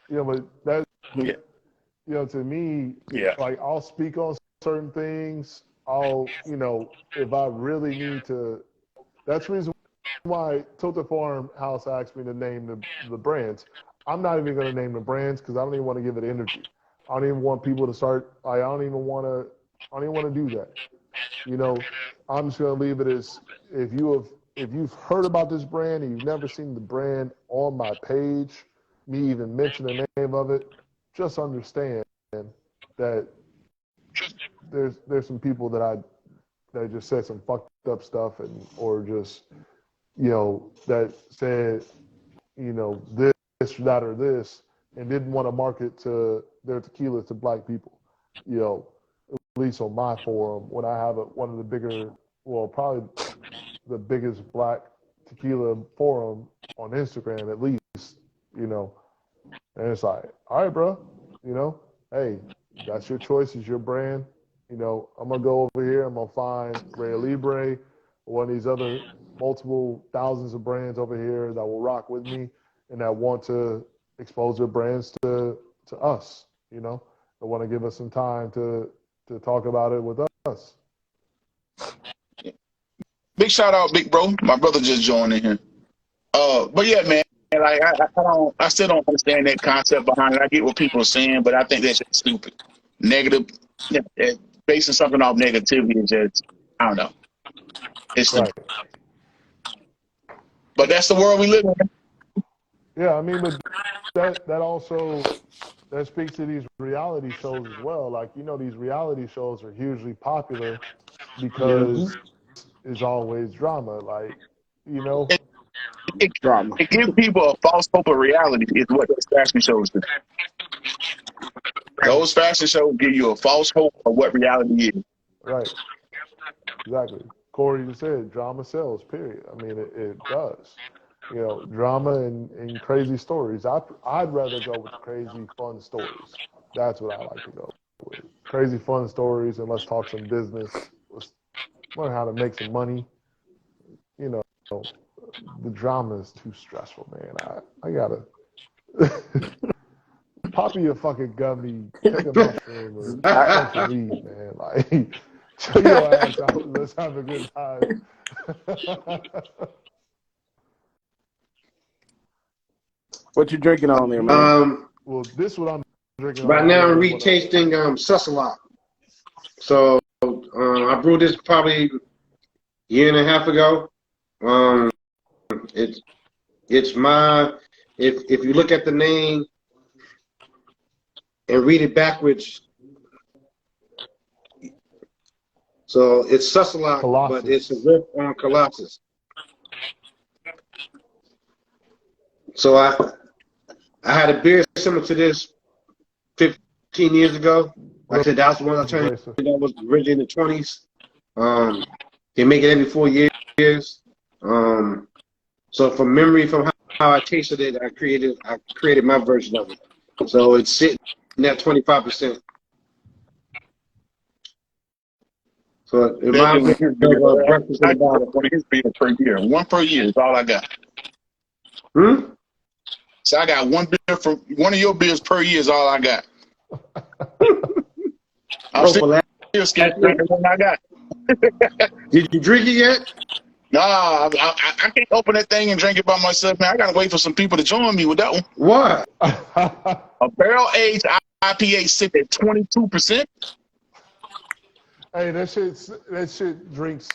Yeah. But that, Yeah. to me, Yeah. like I'll speak on certain things. If I really need to, that's the reason why Tilted Farmhouse asked me to name the brands. I'm not even going to name the brands because I don't even want to give it energy. I don't even want people to start. I don't even want to do that. I'm just going to leave it as if you've heard about this brand and you've never seen the brand on my page, me even mention the name of it, just understand that there's some people that just said some fucked up stuff or just that said this or that or this and didn't want to market to their tequila to black people. At least on my forum, when I have one of the bigger, probably the biggest black tequila forum on Instagram, at least, and it's like, all right, bro, hey, that's your choice, it's your brand. I'm going to go over here, I'm going to find Ray Libre, one of these other multiple thousands of brands over here that will rock with me and that want to expose their brands to us, They want to give us some time to talk about it with us. Big shout out, big bro. My brother just joined in here. But yeah, man, like I still don't understand that concept behind it. I get what people are saying, but I think that's just stupid. Negative, basing something off negativity is just, I don't know. It's stupid. But that's the world we live in. Yeah, I mean, but that also that speaks to these reality shows as well. Like, these reality shows are hugely popular because it's always drama. Like, Drama. It gives people a false hope of reality is what those fashion shows do. Those fashion shows give you a false hope of what reality is. Right. Exactly. Corey just said drama sells, period. I mean, it does. Drama and crazy stories. I'd rather go with the crazy, fun stories. That's what I like to go with. Crazy, fun stories, and let's talk some business. Let's learn how to make some money. The drama is too stressful, man. I gotta pop you a fucking gummy, take a mushroom, or smoke some weed, man. Like, chill your ass out. Let's have a good time. What you drinking on there, man? Well, this what I'm drinking. Right now I'm retasting Sussalock. So I brewed this probably a year and a half ago. It's my if you look at the name and read it backwards, so it's Sussalock, but it's a riff on Colossus. So I had a beer similar to this 15 years ago. Like I said, that was the one I was trying to that was originally in the 20s. They make it every 4 years. So from memory, from how I tasted it, I created my version of it. So it's sitting at 25%. So it reminds me of breakfast in the bottle. One of his beers per year. One per year is all I got. So I got one beer from one of your beers per year is all I got. I'm still scared to the one I got. Did you drink it yet? Nah, I can't open that thing and drink it by myself, man. I gotta wait for some people to join me with that one. What? A barrel-aged IPA sitting at 22%. Hey, that shit drinks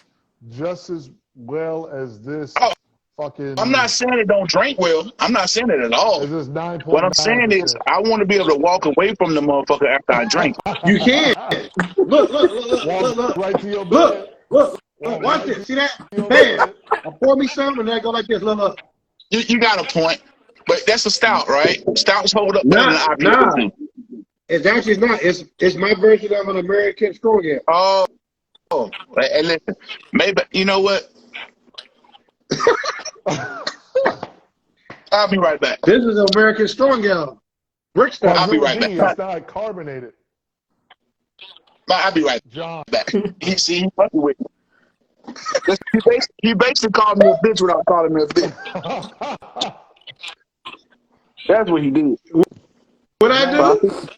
just as well as this. Fucking. I'm not saying it don't drink well. I'm not saying it at all. It's just 9.9%. What I'm saying is I want to be able to walk away from the motherfucker after I drink. You can. Look. Right to your bed. Look. Watch this. See that? Bam. I pour me some and then I go like this. Look. You got a point. But that's a stout, right? Stouts hold up better than IPA. Nah. It's actually not. It's my version of an American Strong Ale. Oh. And listen, maybe, you know what? I'll be right back. This is American Strong Ale. Brickstone. I'll be right back. It's not carbonated. I'll be right back. He fucking with me. He basically called me a bitch without calling me a bitch. That's what he did. What I do?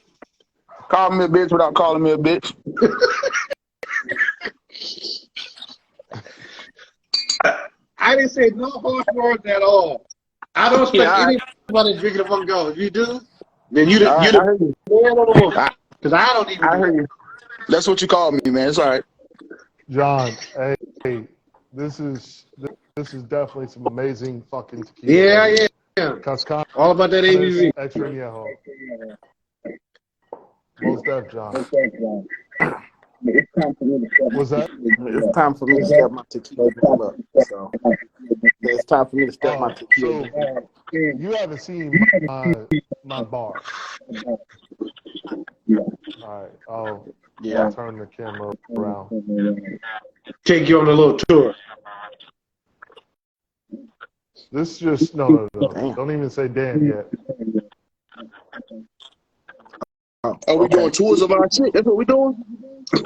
Called me a bitch without calling me a bitch. I didn't say no harsh words at all. I don't expect anybody drinking one go. If you do, then you're the man on the woman. Because I don't even. I heard you. That's what you called me, man. It's all right. John, hey, this is definitely some amazing fucking tequila. Yeah. Cascada, all about that ABV. Extra Añejo. Most def, John. What's that? It's time for me to step my tequila up. So it's time for me to step my tequila. So, you haven't seen my bar. All right. I'll turn the camera around. Take you on a little tour. This just no. Don't even say damn yet. Are we doing tours of our shit? That's what we doing?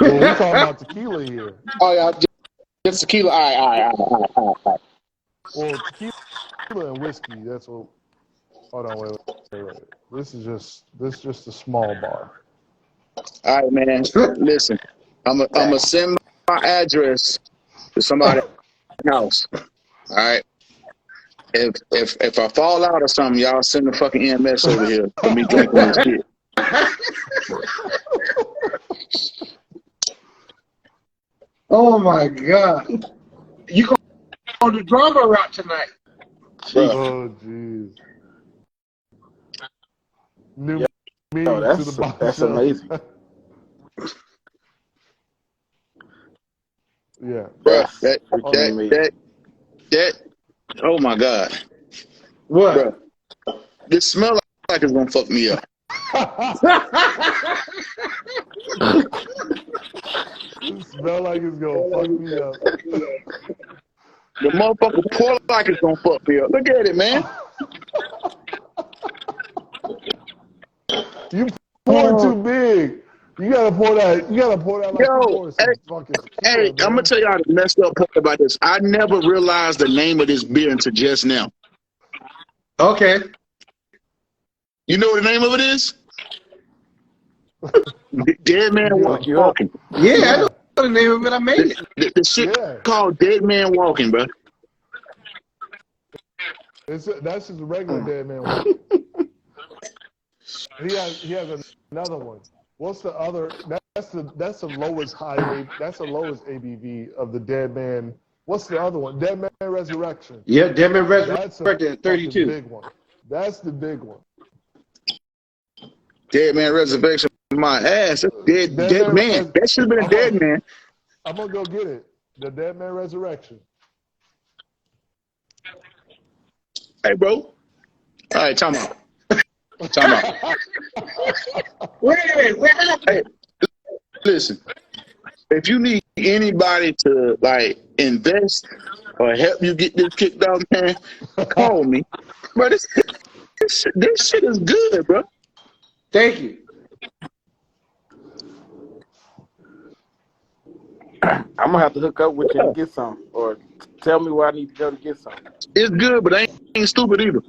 Well, we're talking about tequila here. Oh yeah, just tequila. All right. Well, tequila and whiskey. That's what. Hold on, wait. This is just a small bar. All right, man. Listen, I'm gonna send my address to somebody's house. All right. If I fall out or something, y'all send the fucking EMS over here for me drinking this shit. Oh my God! You go on the drama route tonight. Oh jeez. New meaning to the box. That's amazing. Yeah. Bruh, that. Oh my God. What? Bruh, this smell like it's gonna fuck me up. It smell like it's gonna fuck me up. The motherfucker pour like it's gonna fuck me up. Look at it, man. You pour too big. You gotta pour that. You gotta pour that like Yo, you pour some fucking tequila, Hey, man. I'm gonna tell y'all the messed up part about this. I never realized the name of this beer until just now. Okay. You know what the name of it is? Dead Man Walking. Yeah, I know the name of it. I made it. The shit called Dead Man Walking, bro. That's just a regular dead man one. He has another one. What's the other? That's the lowest that's the lowest ABV of the dead man. What's the other one? Dead Man Resurrection. Yeah, Dead Man That's a Resurrection, 32. big one. That's the big one. Dead Man Resurrection, my ass. That's dead man. That should have been a dead man. I'm gonna go get it. The Dead Man Resurrection. Hey, bro. All right, time out. Time out. Wait a minute. Hey, listen. If you need anybody to like invest or help you get this kicked off, man, call me. Bro, this shit is good, bro. Thank you. I'm gonna have to hook up with you and get some, or tell me where I need to go to get some. It's good, but ain't stupid either.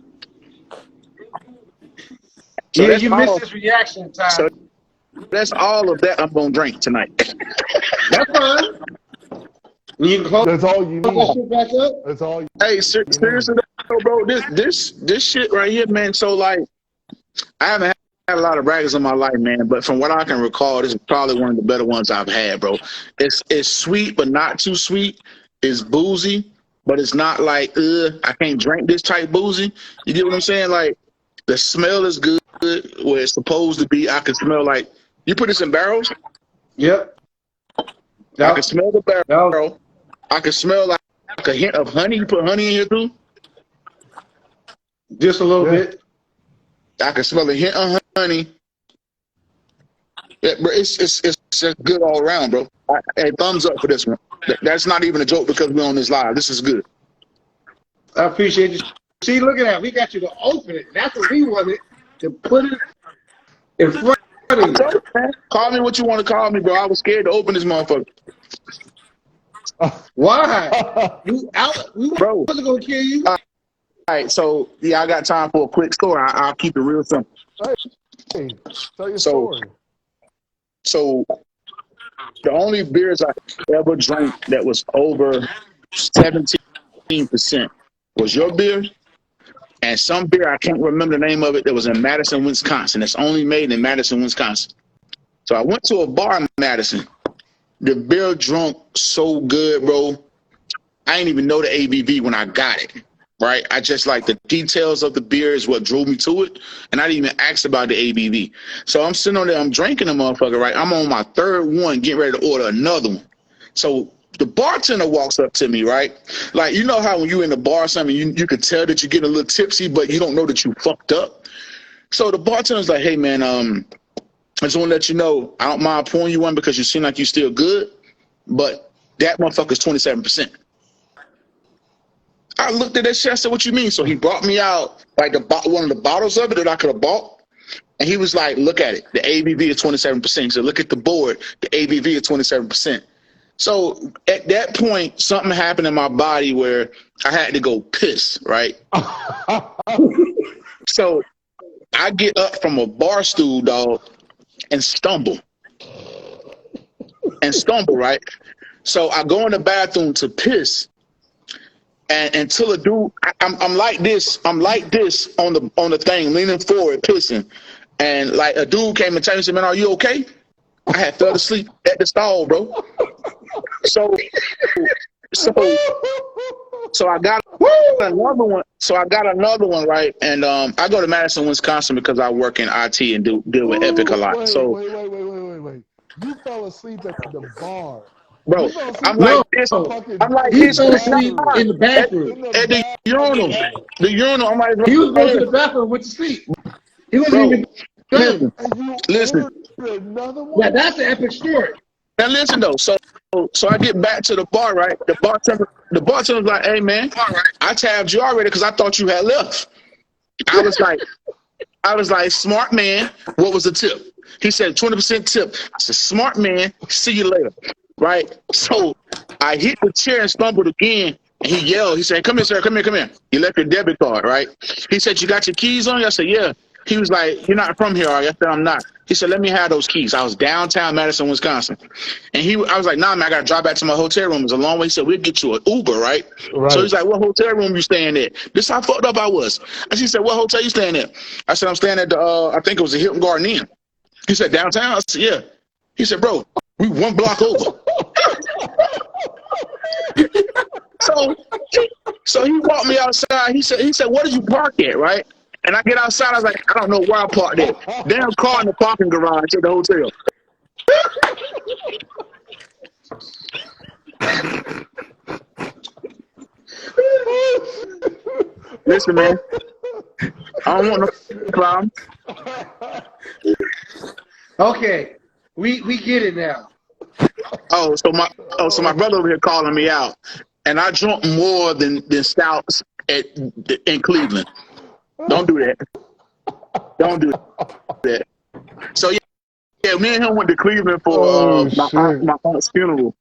So Yeah, you missed this reaction time. So that's all of that I'm gonna drink tonight. That's fine. You can close That's all you that need. shit back up. That's all you Hey, seriously, though, bro, this shit right here, man. So like, I haven't had a lot of braggers in my life, man. But from what I can recall, this is probably one of the better ones I've had, bro. It's sweet, but not too sweet. It's boozy, but it's not like I can't drink this type boozy. You get what I'm saying? Like the smell is good where it's supposed to be. I can smell like you put this in barrels. Yep. I can smell the barrel. I can smell like a hint of honey. You put honey in here too? Just a little bit. I can smell a hint of honey. Yeah, bro, it's just good all around, bro. Hey, thumbs up for this one. That's not even a joke because we're on this live. This is good. I appreciate you. See, look at that. We got you to open it. That's what we wanted, to put it in front of you. Call me what you want to call me, bro. I was scared to open this motherfucker. Why? We wasn't going to kill you. All right, so, yeah, I got time for a quick story. I'll keep it real simple. Hey, tell your story. So, the only beers I ever drank that was over 17% was your beer and some beer, I can't remember the name of it, that was in Madison, Wisconsin. It's only made in Madison, Wisconsin. So I went to a bar in Madison. The beer drunk so good, bro. I didn't even know the ABV when I got it, right? I just like the details of the beer is what drove me to it, and I didn't even ask about the ABV. So I'm sitting on there, I'm drinking the motherfucker, right? I'm on my third one, getting ready to order another one. So the bartender walks up to me, right? Like, you know how when you in the bar or something, you can tell that you're getting a little tipsy, but you don't know that you fucked up. So the bartender's like, hey, man, I just want to let you know, I don't mind pouring you one because you seem like you're still good, but that motherfucker's 27%. I looked at that shit, I said, what you mean? So he brought me out like one of the bottles of it that I could have bought, and he was like, look at it. The ABV is 27%. He said, look at the board. The ABV is 27%. So at that point, something happened in my body where I had to go piss, right? So I get up from a bar stool, dog, and stumble, right? So I go in the bathroom to piss, and until a dude, I'm like this on the thing, leaning forward, pissing, and like a dude came and told me, said, man, are you okay? I had fell asleep at the stall, bro. So I got another one. So I got another one, right? And I go to Madison, Wisconsin because I work in IT and deal with Epic a lot. Wait. You fell asleep at the bar. Bro, I'm like this. I'm like He this. fell asleep in the bathroom. At the urinal. The urinal. I'm like, He was going to the bathroom with the sleep. He wasn't even done. Listen. Yeah, that's an epic story. Now listen though. So I get back to the bar, right? The bartender's like, hey man, I tabbed you already because I thought you had left. I was like, smart man, what was the tip? He said 20% tip. I said, smart man, see you later. Right? So I hit the chair and stumbled again. And he yelled, he said, come here, sir, come here. You left your debit card, right? He said, you got your keys on you? I said, yeah. He was like, "You're not from here, are you?" I said, "I'm not." He said, "Let me have those keys." I was downtown Madison, Wisconsin, and I was like, "Nah, man, I got to drive back to my hotel room. It's a long way." He said, "We'll get you an Uber, right?" So he's like, "What hotel room you staying at?" This how fucked up I was. And she said, "What hotel you staying at?" I said, "I'm staying at the, I think it was the Hilton Garden Inn." He said, "Downtown?" I said, "Yeah." He said, "Bro, we 1 block over." So, he walked me outside. He said, "Where did you park at?" Right? And I get outside. I was like, "I don't know where I parked at. Damn car in the parking garage at the hotel." Listen, man, I don't want no problem. Okay, we get it now. So my brother over here calling me out, and I drunk more than stouts in Cleveland. Don't do that. Don't do that. So yeah, me and him went to Cleveland for my aunt's funeral,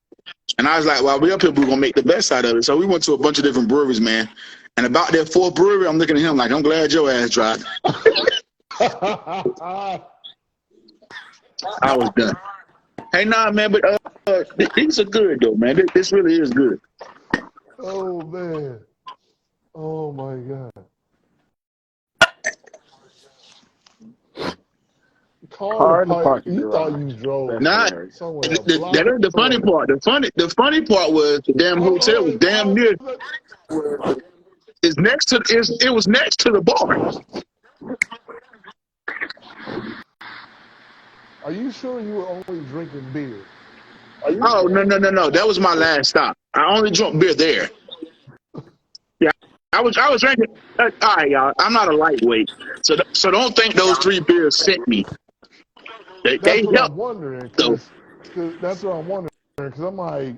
and I was like, "Well, we up here, we're gonna make the best out of it." So we went to a bunch of different breweries, man. And about that fourth brewery, I'm looking at him like, "I'm glad your ass dropped." I was done. Hey, nah, man, but these are good though, man. This really is good. Oh man. Oh my God. Car to park. You thought you drove Nah, somewhere a block that ain't the funny away. part. The funny part was the damn hotel was damn near. It was next to the bar. Are you sure you were only drinking beer? Oh no! That was my last stop. I only drank beer there. Yeah, I was drinking. All right, y'all. I'm not a lightweight, so don't think those 3 beers sent me. They That's what helped I'm wondering, though. because that's what I'm wondering, because I'm like,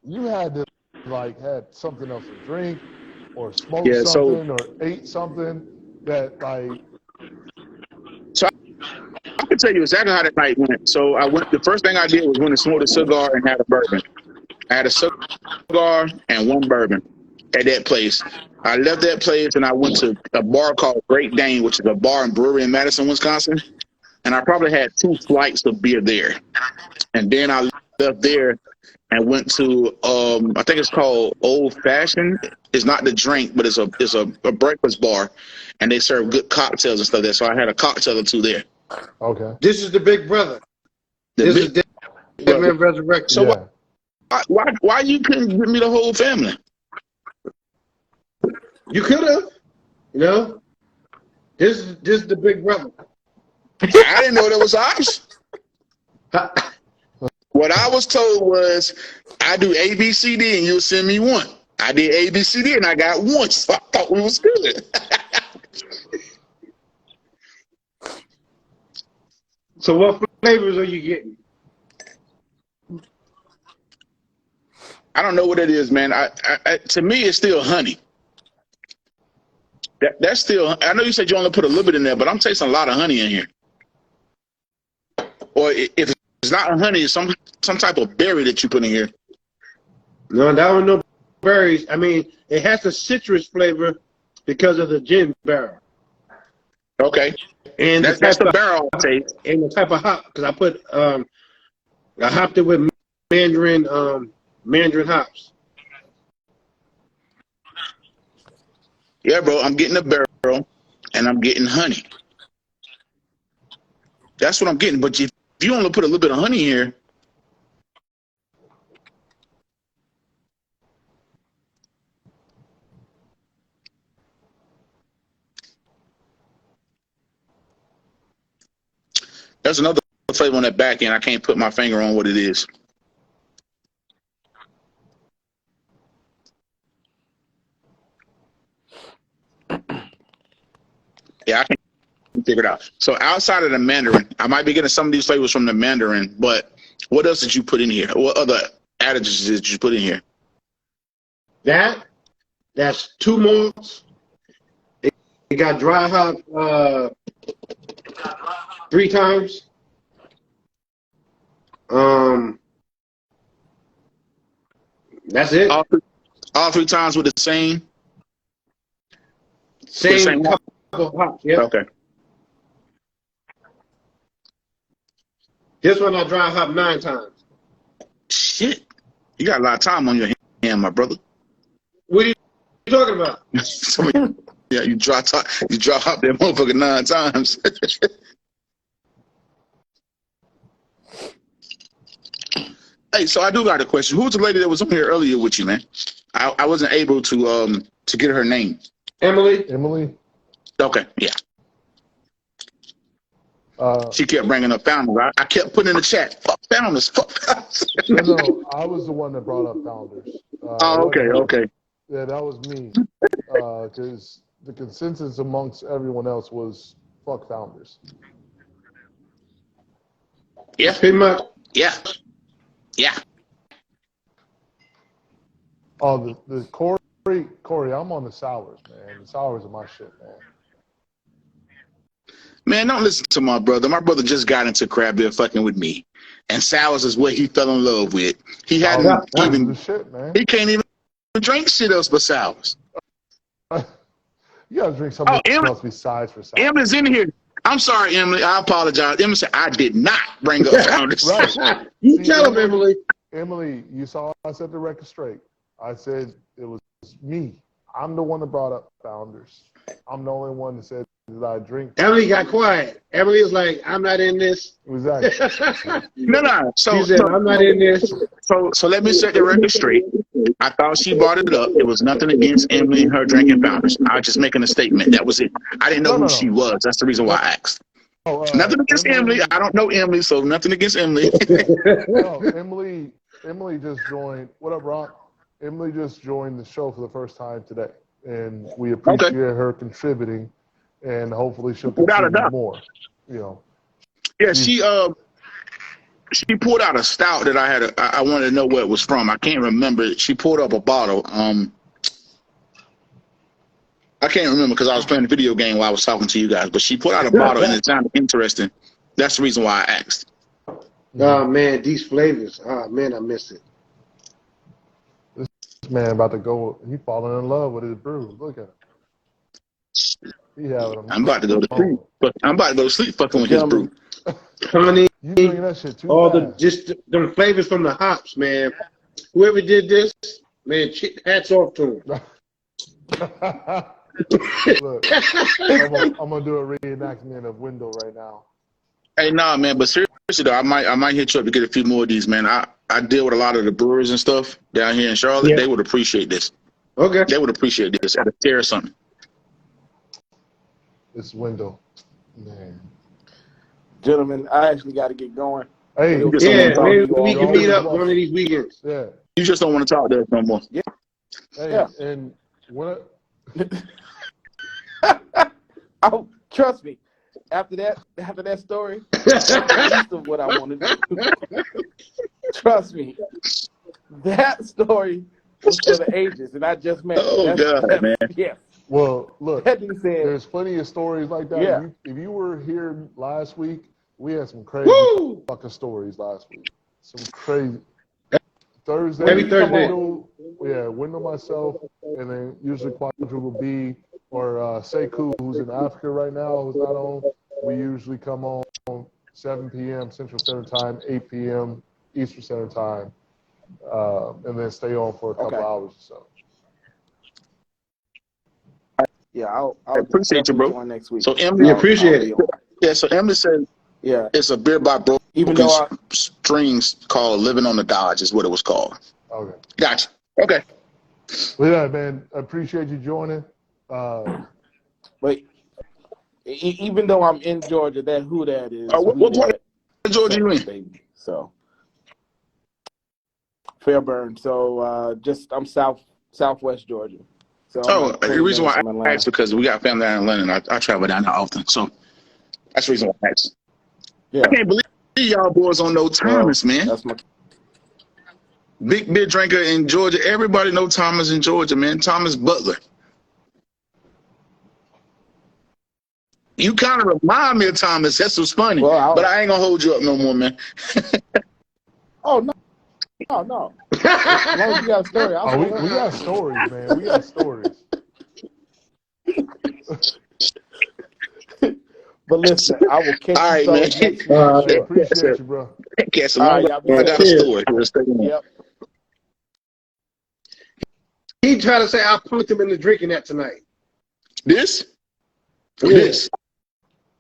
you had to had something else to drink, or smoke Yeah, something, or ate something that so I can tell you exactly how that night went. So I went. The first thing I did was went and smoked a cigar and had a bourbon. I had a cigar and 1 bourbon at that place. I left that place and I went to a bar called Great Dane, which is a bar and brewery in Madison, Wisconsin. And I probably had 2 flights of beer there. And then I left there and went to I think it's called Old Fashioned. It's not the drink, but it's a breakfast bar, and they serve good cocktails and stuff there. So I had a cocktail or 2 there. okay. This is the big brother. The This big is Dead Man Resurrected. So Yeah. why you couldn't give me the whole family? You could have, you know. This is the big brother. I didn't know there was options. What I was told was, I do A, B, C, D, and you'll send me 1. I did A, B, C, D, and I got 1. So I thought we was good. So what flavors are you getting? I don't know what it is, man. To me, it's still honey. That's still. I know you said you only put a little bit in there, but I'm tasting a lot of honey in here. Or if it's not honey, it's some type of berry that you put in here. No, that was no berries. I mean, it has a citrus flavor because of the gin barrel. Okay, And that's the barrel taste. And the type of hop, because I hopped it with mandarin hops. Yeah, bro, I'm getting a barrel and I'm getting honey. That's what I'm getting. But if you only put a little bit of honey here, there's another flavor on that back end. I can't put my finger on what it is. Yeah, I can't figure it out. So outside of the mandarin, I might be getting some of these flavors from the mandarin, but what else did you put in here? What other additives did you put in here? That's 2 malts. It got dry hop 3 times. That's it. All 3 times with the same Same couple of hops. Yeah. Okay. This one I dry hop 9 times. Shit. You got a lot of time on your hand, my brother. What are you talking about? Yeah, you dry hop that motherfucker 9 times. Hey, so I do got a question. Who was the lady that was on here earlier with you, man? I wasn't able to get her name. Emily? Emily? Okay, yeah. She kept bringing up Founders. I kept putting in the chat, fuck Founders, fuck Founders. No, I was the one that brought up Founders. Okay. Yeah, that was me. Because the consensus amongst everyone else was fuck Founders. Yeah. Pretty much. Yeah. Oh, the Corey, I'm on the sours, man. The sours are my shit, man. Man, don't listen to my brother. My brother just got into crab beer fucking with me. And sours is what he fell in love with. He hadn't even, the shit, man. he can't even drink shit else but sours. You gotta drink something else besides for sours. Emily's in here. I'm sorry, Emily. I apologize. Emily said I did not bring up Founders. Right. You tell him, Emily. Emily, you saw I set the record straight. I said it was me. I'm the one that brought up Founders. I'm the only one that said that I drink. Emily got quiet. Emily was like, I'm not in this. Exactly. No. She said, I'm not in this. So let me set the record straight. I thought she brought it up. It was nothing against Emily and her drinking Founders. I was just making a statement. That was it. I didn't know who she was. That's the reason why I asked. Nothing against Emily. I don't know Emily, so nothing against Emily. No, Emily just joined. What up, Rock? Emily just joined the show for the first time today, and we appreciate her contributing, and hopefully she'll contribute more. You know. Yeah, she pulled out a stout that I had. I wanted to know where it was from. I can't remember. She pulled up a bottle. I can't remember because I was playing a video game while I was talking to you guys. But she pulled out a bottle and it sounded interesting. That's the reason why I asked. Oh man, these flavors. Oh man, I missed it. This man about to go. He falling in love with his brew. Look at him. I'm about to go to sleep. But I'm about to go to sleep fucking with his brew. Honey, you drinking that shit too all fast. the flavors from the hops, man. Whoever did this, man, hats off to him. Look, I'm gonna do a reenactment of Window right now. Hey, nah, man. But seriously though, I might hit you up to get a few more of these, man. I deal with a lot of the brewers and stuff down here in Charlotte. Yeah. They would appreciate this. Okay. They would appreciate this at a tier or something. This Window, man. Gentlemen, I actually got to get going. Hey, yeah, maybe we can meet up one of these weekends. Yeah. You just don't want to talk to us no more. Yeah. Hey, yeah. And what? Oh, trust me. After that story, that's least of what I want to do. Trust me. That story was for the ages, and I just met. Oh God, man. Yeah. Well, look, there's plenty of stories like that. Yeah. If you were here last week, we had some crazy fucking stories last week. Some crazy. Thursday. Every Thursday. Window myself, and then usually Quadruple B or Sekou, who's in Africa right now, who's not on. We usually come on 7 p.m. Central Standard Time, 8 p.m. Eastern Standard Time, and then stay on for a couple hours or so. Yeah, I'll appreciate you, bro. Next week. So Emily, appreciate it. Yeah, so Emily said, yeah, it's a beer by Broken Even though Strings called "Living on the Dodge" is what it was called. Okay. Gotcha. Okay. Well, yeah, man, I appreciate you joining. But even though I'm in Georgia, that is. What part of Georgia you in? Baby. So Fairburn. So I'm southwest Georgia. So the reason why I asked because we got family down in London. I travel down there often, so that's the reason why I asked. Yeah. I can't believe y'all boys don't know Thomas, man. That's my big beer drinker in Georgia. Everybody know Thomas in Georgia, man. Thomas Butler. You kind of remind me of Thomas. That's what's funny. But I ain't gonna hold you up no more, man. Oh no. No. As long as you got a story, we got stories, man. We got stories. But listen, I will catch you. All right, man. Appreciate you, bro. Catch a All long. right, y'all be I All right, got a safe. cheers. story. Yep. He tried to say I punked him into drinking that tonight. This? Yeah. This?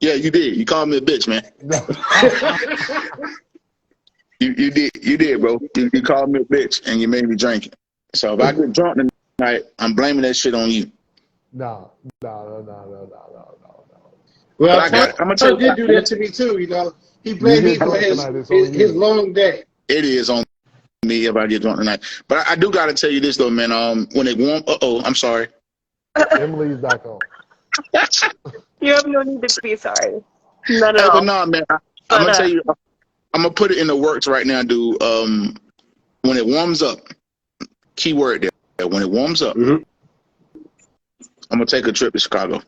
Yeah, you did. You called me a bitch, man. You did, bro. You called me a bitch and you made me drink it. So if I get drunk tonight, I'm blaming that shit on you. No. Well, But I got it. I'm gonna tell Tyler you. did do that to me too. You know, he You blamed me get for drunk his tonight, it's on his you. long day. It is on me if I get drunk tonight. But I do gotta tell you this though, man. When it warm, I'm sorry. Emily's back on. You have no need to be sorry. Not at Hey, but all. no, man. I'm But gonna tell you. I'm gonna put it in the works right now, dude. When it warms up, keyword there. When it warms up, Mhm. I'm gonna take a trip to Chicago.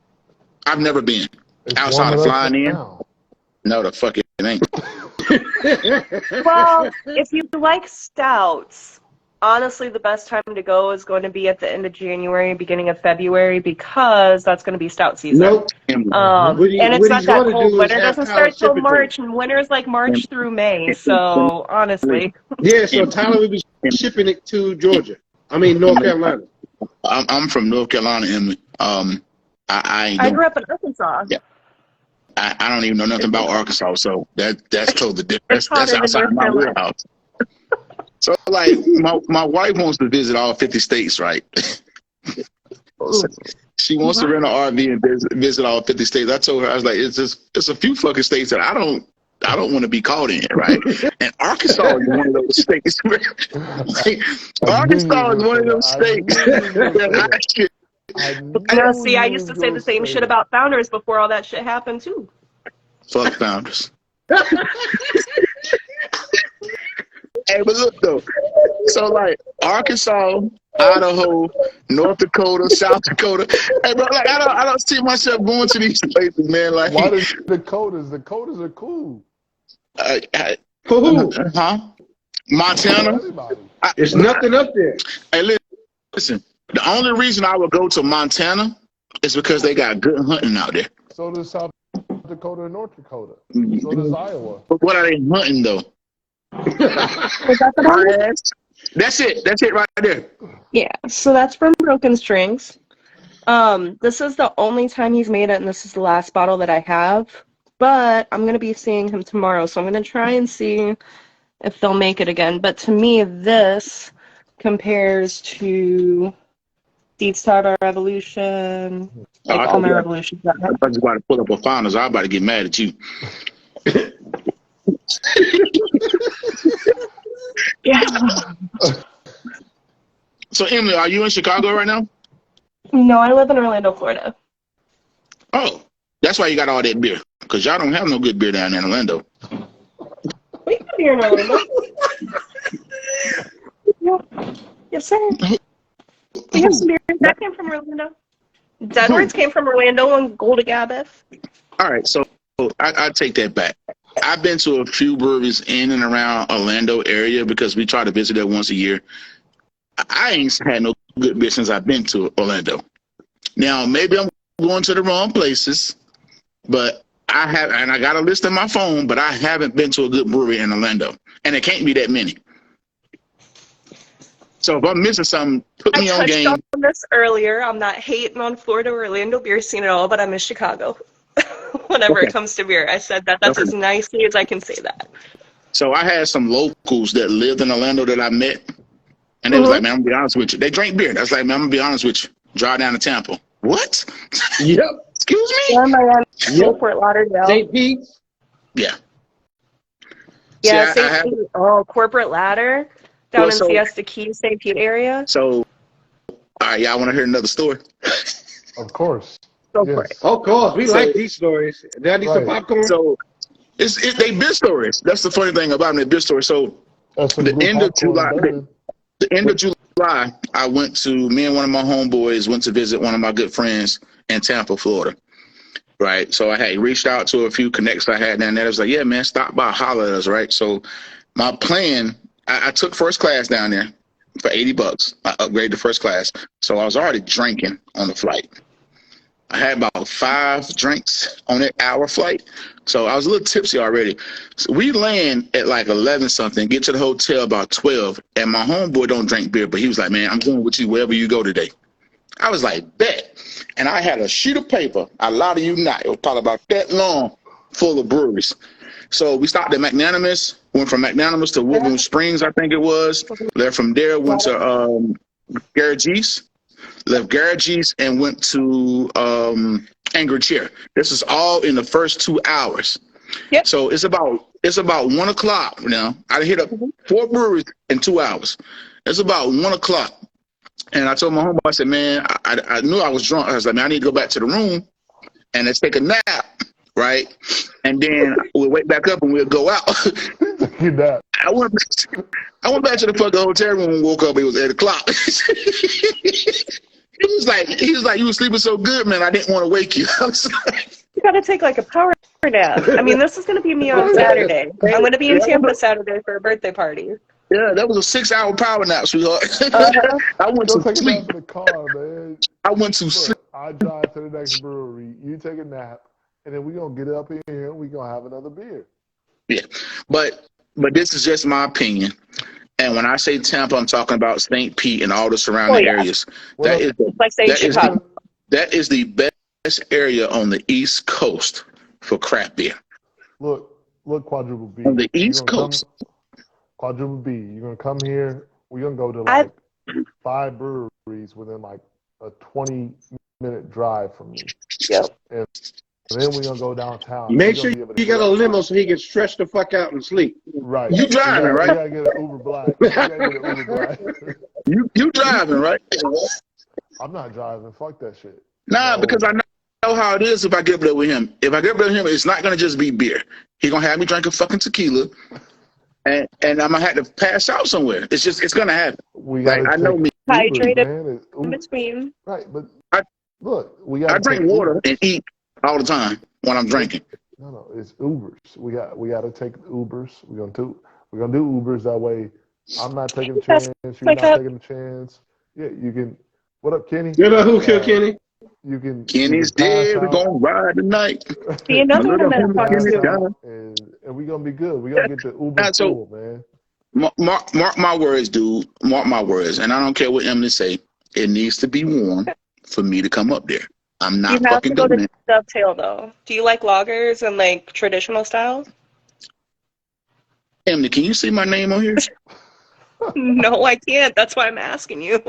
I've never been It's outside warming of up flying in. now. No, the fuck it ain't. well, if you like stouts, honestly, the best time to go is going to be at the end of January, beginning of February, because that's going to be stout season. Nope. What And it's what not he's that going to cold. do is Winter have doesn't Tyler start till ship it to me. March, and winter is like March through May. So honestly, Yeah, so Tyler will be shipping it to Georgia. I mean, North Carolina. I'm from North Carolina, Emily. I grew up in Arkansas. Yeah. I don't even know nothing about Arkansas, so that's totally different. It's That's hotter than outside North my Carolina. wheelhouse. So like my wife wants to visit all 50 states, right? She wants to rent an RV and visit all 50 states. I told her, I was like, it's a few fucking states that I don't want to be caught in, right? And Arkansas is one of those states. Like, Arkansas is one of those states that I should. No, see, I used to say the same shit about Founders before all that shit happened too. Fuck Founders. Hey, but look though. So like Arkansas, Idaho, North Dakota, South Dakota. Hey, bro, like I don't see myself going to these places, man. Like, Why the Dakotas? The Dakotas are cool. For who? Huh? Montana. Everybody. There's nothing up there. Hey, listen. The only reason I would go to Montana is because they got good hunting out there. So does South Dakota and North Dakota. So does Iowa. But what are they hunting though? That's it. That's it right there. Yeah, so that's from Broken Strings. This is the only time he's made it, and this is the last bottle that I have. But I'm gonna be seeing him tomorrow, so I'm gonna try and see if they'll make it again. But to me, this compares to Deep Starter Revolution, like all my revolutions. I thought you about to pull up a Founders. I'm about to get mad at you. Yeah. So Emily, are you in Chicago right now? No, I live in Orlando, Florida. Oh, that's why you got all that beer. Because y'all don't have no good beer down in Orlando. We have beer in Orlando. Yeah. Yes, sir. We have some beer. That came from Orlando. Deadwards came from Orlando and Golden Gabbeth. All right, so I take that back. I've been to a few breweries in and around Orlando area because we try to visit there once a year. I ain't had no good beer since I've been to Orlando. Now, maybe I'm going to the wrong places, but I have, and I got a list on my phone, but I haven't been to a good brewery in Orlando, and it can't be that many. So if I'm missing something, put me on game. I touched on this earlier. I'm not hating on Florida or Orlando beer scene at all, but I miss Chicago. Whenever it comes to beer, I said that's as nicely as I can say that. So I had some locals that lived in Orlando that I met, and they was like, man, I'm gonna be honest with you. They drank beer. That's like, man, I'm gonna be honest with you. Drive down to Tampa. What? Yep. Excuse me? Yeah, Miami, Fort Lauderdale. St. Pete. Yeah. Yeah, St. Pete. Oh, Corporate Ladder down in Siesta Key, St. Pete area. So, all right, y'all want to hear another story? Of course. Go for it. Of course, we like these stories. Did I need some popcorn? So, they beer stories. That's the funny thing about them, they beer stories. So, the end of July, me and one of my homeboys went to visit one of my good friends in Tampa, Florida. Right. So I had reached out to a few connects I had down there. I was like, yeah, man, stop by, holler at us. Right. So my plan, I took first class down there for $80. I upgraded to first class. So I was already drinking on the flight. I had about 5 drinks on that hour flight. So I was a little tipsy already. So we land at like 11 something, get to the hotel about 12. And my homeboy don't drink beer, but he was like, man, I'm going with you wherever you go today. I was like, bet. And I had a sheet of paper. I lie to you not. It was probably about that long, full of breweries. So we stopped at Magnanimous, went from Magnanimous to Woodland Springs, I think it was. Left from there, went to Garagee's. Left Garagee's and went to Angry Chair. This is all in the first 2 hours. Yep. So it's about 1 o'clock now. I hit up 4 breweries in 2 hours. It's about 1 o'clock. And I told my homeboy, I said, man, I knew I was drunk. I was like, man, I need to go back to the room and let's take a nap, right? And then we'll wake back up and we'll go out. I went back to the fucking hotel room and woke up. It was 8 o'clock. He was like, you were sleeping so good, man. I didn't want to wake you. I was like, You gotta take like a power nap. I mean, this is gonna be me on Saturday. I'm gonna be in Tampa Saturday for a birthday party. yeah, that was a 6-hour power nap, sweetheart. I went Don't to take a sleep. nap in the car, man. I went to sleep. Look, I drive to the next brewery. You take a nap, and then we're going to get up in here and we're going to have another beer. Yeah, but this is just my opinion. And when I say Tampa, I'm talking about St. Pete and all the surrounding areas. Well, That is the best area on the East Coast for craft beer. Look, Quadruple B. On the East Coast. Quadruple B, you're going to come here. We're going to go to like 5 breweries within like a 20-minute drive from you. Yep. And then we're going to go downtown. Make sure you got a limo so he can stretch the fuck out and sleep. Right. You driving, right? You got to get an Uber Black. You driving, right? I'm not driving. Fuck that shit. Nah, No. because I know how it is if I get up there with him. If I get up there with him, it's not going to just be beer. He's going to have me drink a fucking tequila. And I'm gonna have to pass out somewhere. It's gonna happen. I know me. Hydrated in between. Right, but I drink water and eat all the time when I'm drinking. No, it's Ubers. We got to take Ubers. We're gonna do Ubers that way. I'm not taking a chance. You're not taking a chance. Yeah, you can. What up, Kenny? You know who killed Kenny? You can. Kenny's dead. We're gonna ride tonight. See, another one that and we're gonna be good. We're gonna get the Uber full, man. Mark my words, dude. Mark my words. And I don't care what Emily say. It needs to be warm for me to come up there. I'm not fucking doing it. You have to go to Dovetail, though. Do you like lagers and like traditional styles? Emily, can you see my name on here? No, I can't. That's why I'm asking you.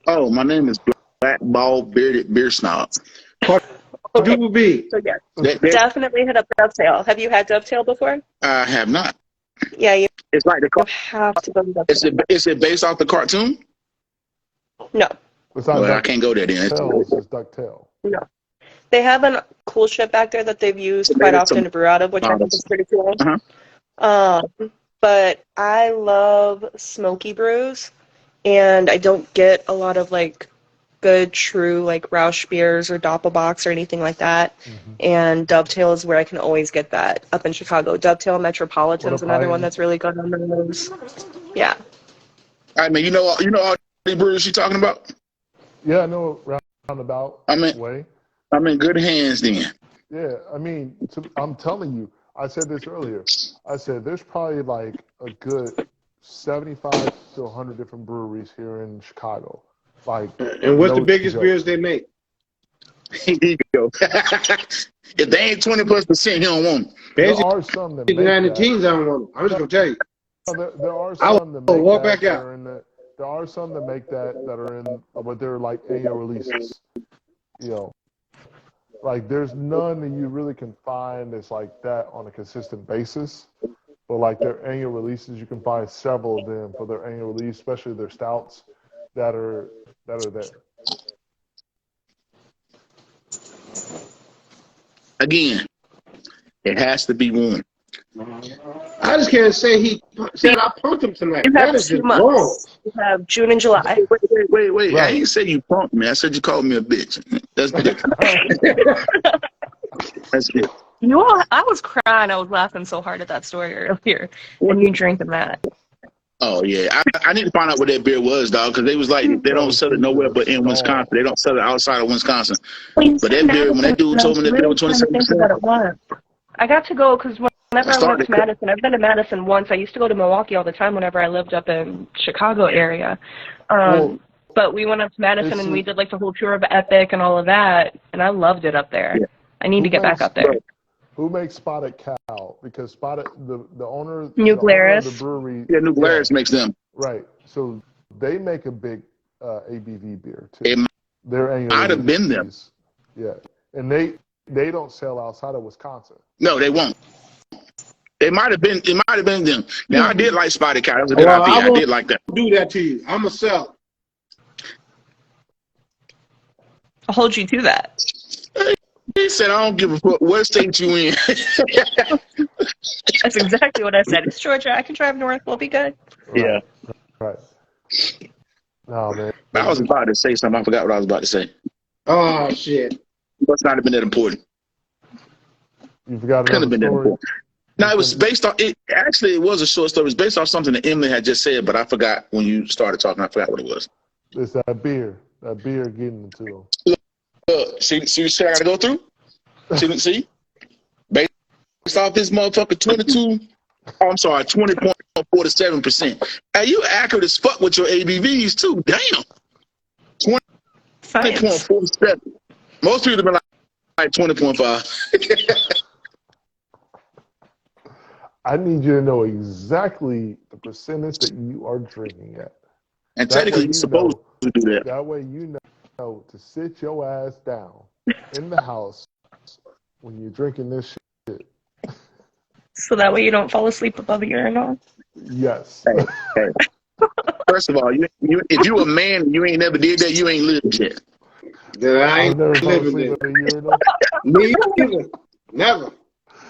Oh, my name is Black Ball Bearded Beer Snob. Quadruple B. So yeah, definitely hit up Dovetail. Have you had Dovetail before? I have not. Yeah, it's like the have to go to Dovetail. Is it based off the cartoon? No. Well, I can't go there then. It's DuckTale. No. They have a cool ship back there that they've used quite often to brew out of, which I think is pretty cool. But I love smoky brews, and I don't get a lot of like good, true like Rausch beers or Doppelbox or anything like that. And Dovetail is where I can always get that up in Chicago. Dovetail Metropolitan's another one that's really good on those. Yeah. All right, man. You know all the brews you're talking about? Yeah, I know roundabout way. I'm in good hands then. Yeah, I mean, I'm telling you, I said this earlier. I said there's probably like a good 75 to 100 different breweries here in Chicago. Like, and what's the biggest beers they make? Here you go. If they ain't 20+%, he don't want them. There are some that make that. Teens, I don't want them. I'm just gonna tell you. There are some that make walk that. Back out. There are some that make that are in, but they're like annual releases. You know, like there's none that you really can find that's like that on a consistent basis. But like their annual releases, you can find several of them for their annual release, especially their stouts that are there. Again, it has to be warm. I just can't say he said I punked him tonight. You have that is 2 just months. wrong. You have June and July. Wait. Right. I didn't say you punked me. I said you called me a bitch. That's different. That's it. You all, I was crying. I was laughing so hard at that story earlier. And you drinking that. Oh yeah, I need to find out what that beer was, dog, because they was like they Bro, don't this sell it thing's nowhere a but in Wisconsin. star. They don't sell it outside of Wisconsin. You But said that beer, when that Madison, dude and I told was me that beer really was trying to think of 27%, what it was. I got to go because I whenever I went started. to Madison, I've been to Madison once. I used to go to Milwaukee all the time whenever I lived up in Chicago area. Well, But we went up to Madison it's and we did like the whole tour of Epic and all of that, and I loved it up there. Yeah, I need to who get back makes up there. who makes Spotted Cow? Because Spotted the owner New of the Glarus. brewery. yeah, New Yeah, Glarus makes them. right. So they make a big ABV beer It too. Their annual might have been them. ABVs. Yeah, and they don't sell outside of Wisconsin. No, they won't. It might have been. It might have been them. Now I did like Spotted Cow. That was a good Well, I IPA. I won't did like that. do that to you. I'm a sell. I'll hold you to that. He said, "I don't give a fuck what state you in." That's exactly what I said. It's Georgia. I can drive north. We'll be good. Yeah, Right. No man. I was about to say something. I forgot what I was about to say. Oh shit. Must not have been that important. You forgot Couldn't have another been that story. important. No, it was based on it. Actually, it was a short story. It was based off something that Emily had just said, but I forgot when you started talking. I forgot what it was. It's that beer. That beer getting into them. See, I got to go through. See, based off this motherfucker 20.47%. Hey, you accurate as fuck with your ABVs too. Damn, Science. 20.47. Most people have been like 20.5. I need you to know exactly the percentage that you are drinking at. And That way technically, you you're supposed to do that. That way you know to sit your ass down in the house when you're drinking this shit. So that way you don't fall asleep above a urinal. Yes. Hey. First of all, if you a man and you ain't never did that, you ain't lived yet. Then I I've ain't never fell living asleep there. in a urinal. Me either. Never.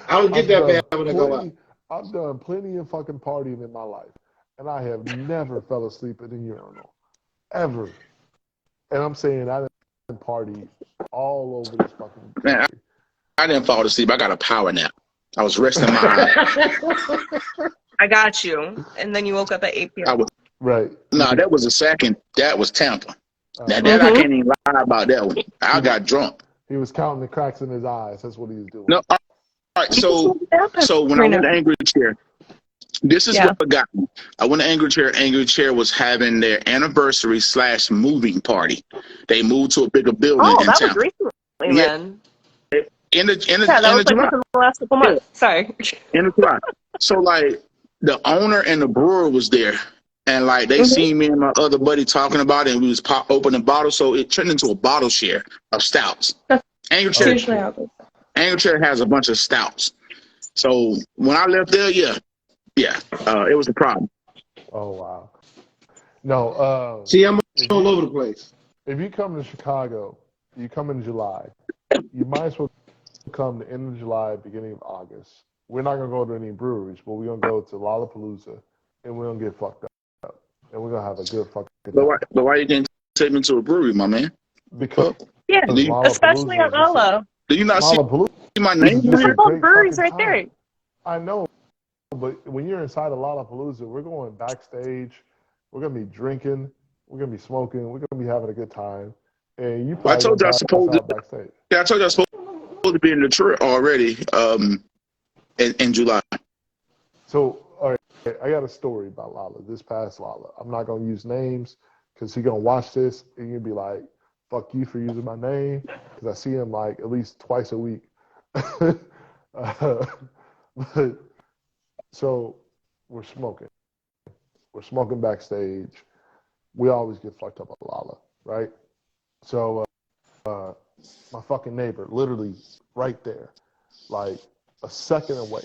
I don't get that bad when I go out. I've done plenty of fucking partying in my life, and I have never fell asleep in a urinal. Ever. And I'm saying I didn't party all over this fucking country. Man, I didn't fall asleep. I got a power nap. I was resting my eyes. I got you. And then you woke up at 8 p.m. I was, Right. no, that was a second. That was Tampa. Now that Mm-hmm. I can't even lie about that one. I got drunk. He was counting the cracks in his eyes. That's what he was doing. No, all right. So when I went to Angry Chair, this is what got me. I went to Angry Chair. Angry Chair was having their anniversary / moving party. They moved to a bigger building in that Tampa. was recently then. In the That was like July. within the last couple months. Sorry. In the July. So like the owner and the brewer was there. And like they seen me and my other buddy talking about it, and we was opening bottles, so it turned into a bottle share of stouts. Angry Chair has a bunch of stouts. So when I left there, it was a problem. Oh wow. No. See, I'm all over the place. If you come to Chicago, you come in July. You might as well come the end of July, beginning of August. We're not gonna go to any breweries, but we're gonna go to Lollapalooza, and we're gonna get fucked up, and we're gonna have a good fucking time. But why you didn't take me to a brewery, my man? Because especially at Lala. Do you not see my name? There's all breweries right there. I know, but when you're inside of Lollapalooza, we're going backstage. We're gonna be drinking. We're gonna be smoking. We're gonna be having a good time. And you I told you I pass supposed out backstage. Yeah, I told you I was supposed to be in Detroit already in July. So, all right, I got a story about Lala, this past Lala. I'm not going to use names because he's going to watch this and you'll be like, fuck you for using my name, because I see him like at least twice a week. But, so we're smoking. We're smoking backstage. We always get fucked up at Lala, right? So my fucking neighbor, literally right there, like a second away.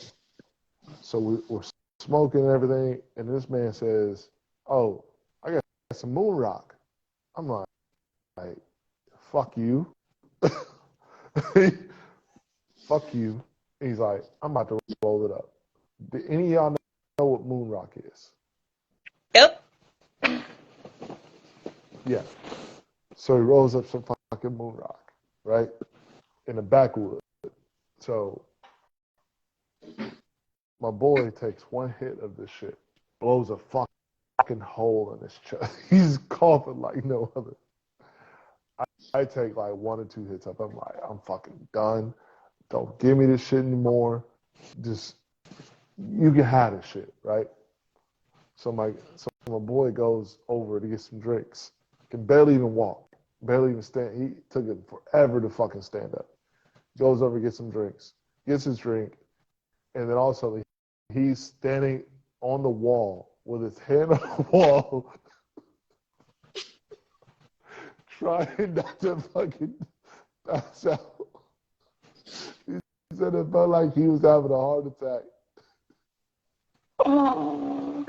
So we're smoking and everything, and this man says, "Oh, I got some moon rock." I'm like fuck you. Fuck you. He's like, I'm about to roll it up. Do any of y'all know what moon rock is? Yep. Yeah. So he rolls up some fucking moon rock, right? In the backwood. So my boy takes one hit of this shit, blows a fucking hole in his chest. He's coughing like no other. I take like 1 or 2 hits up. I'm like, I'm fucking done. Don't give me this shit anymore. Just, you can have this shit, right? So my boy goes over to get some drinks. Can barely even walk. Barely even stand. He took him forever to fucking stand up. Goes over to get some drinks. Gets his drink. And then all of a sudden, he's standing on the wall with his hand on the wall, trying not to fucking pass out. He said it felt like he was having a heart attack. Oh.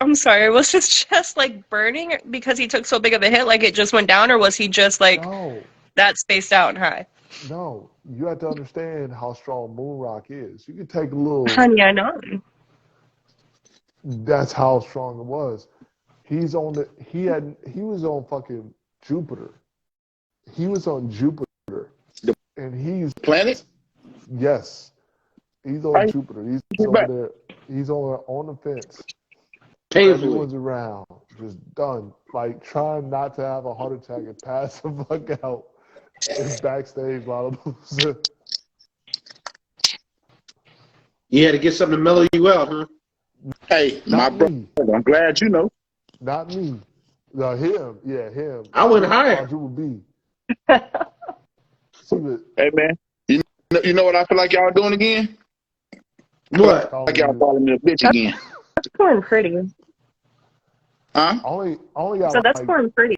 I'm sorry, was his chest like burning because he took so big of a hit, like it just went down, or was he just like No, that spaced out and high? no. You have to understand how strong moon rock is. You can take a little. Honey, I know. That's how strong it was. He was on fucking Jupiter. He was on Jupiter. And he's Planet? yes. He's on Right. Jupiter. He's Get over back. there. He's on the fence. Painfully. Everyone's around, just done. Like trying not to have a heart attack and pass the fuck out and backstage while You had to get something to mellow you out, huh? Hey, my Not brother, me. I'm glad you know. Not me. No, him. Yeah, him. I went higher. Quadruple B. See what? Hey, man, you know what I feel like y'all doing again? What? Like y'all calling me a bitch again. That's corn pretty. Huh? Only got So that's like corn pretty.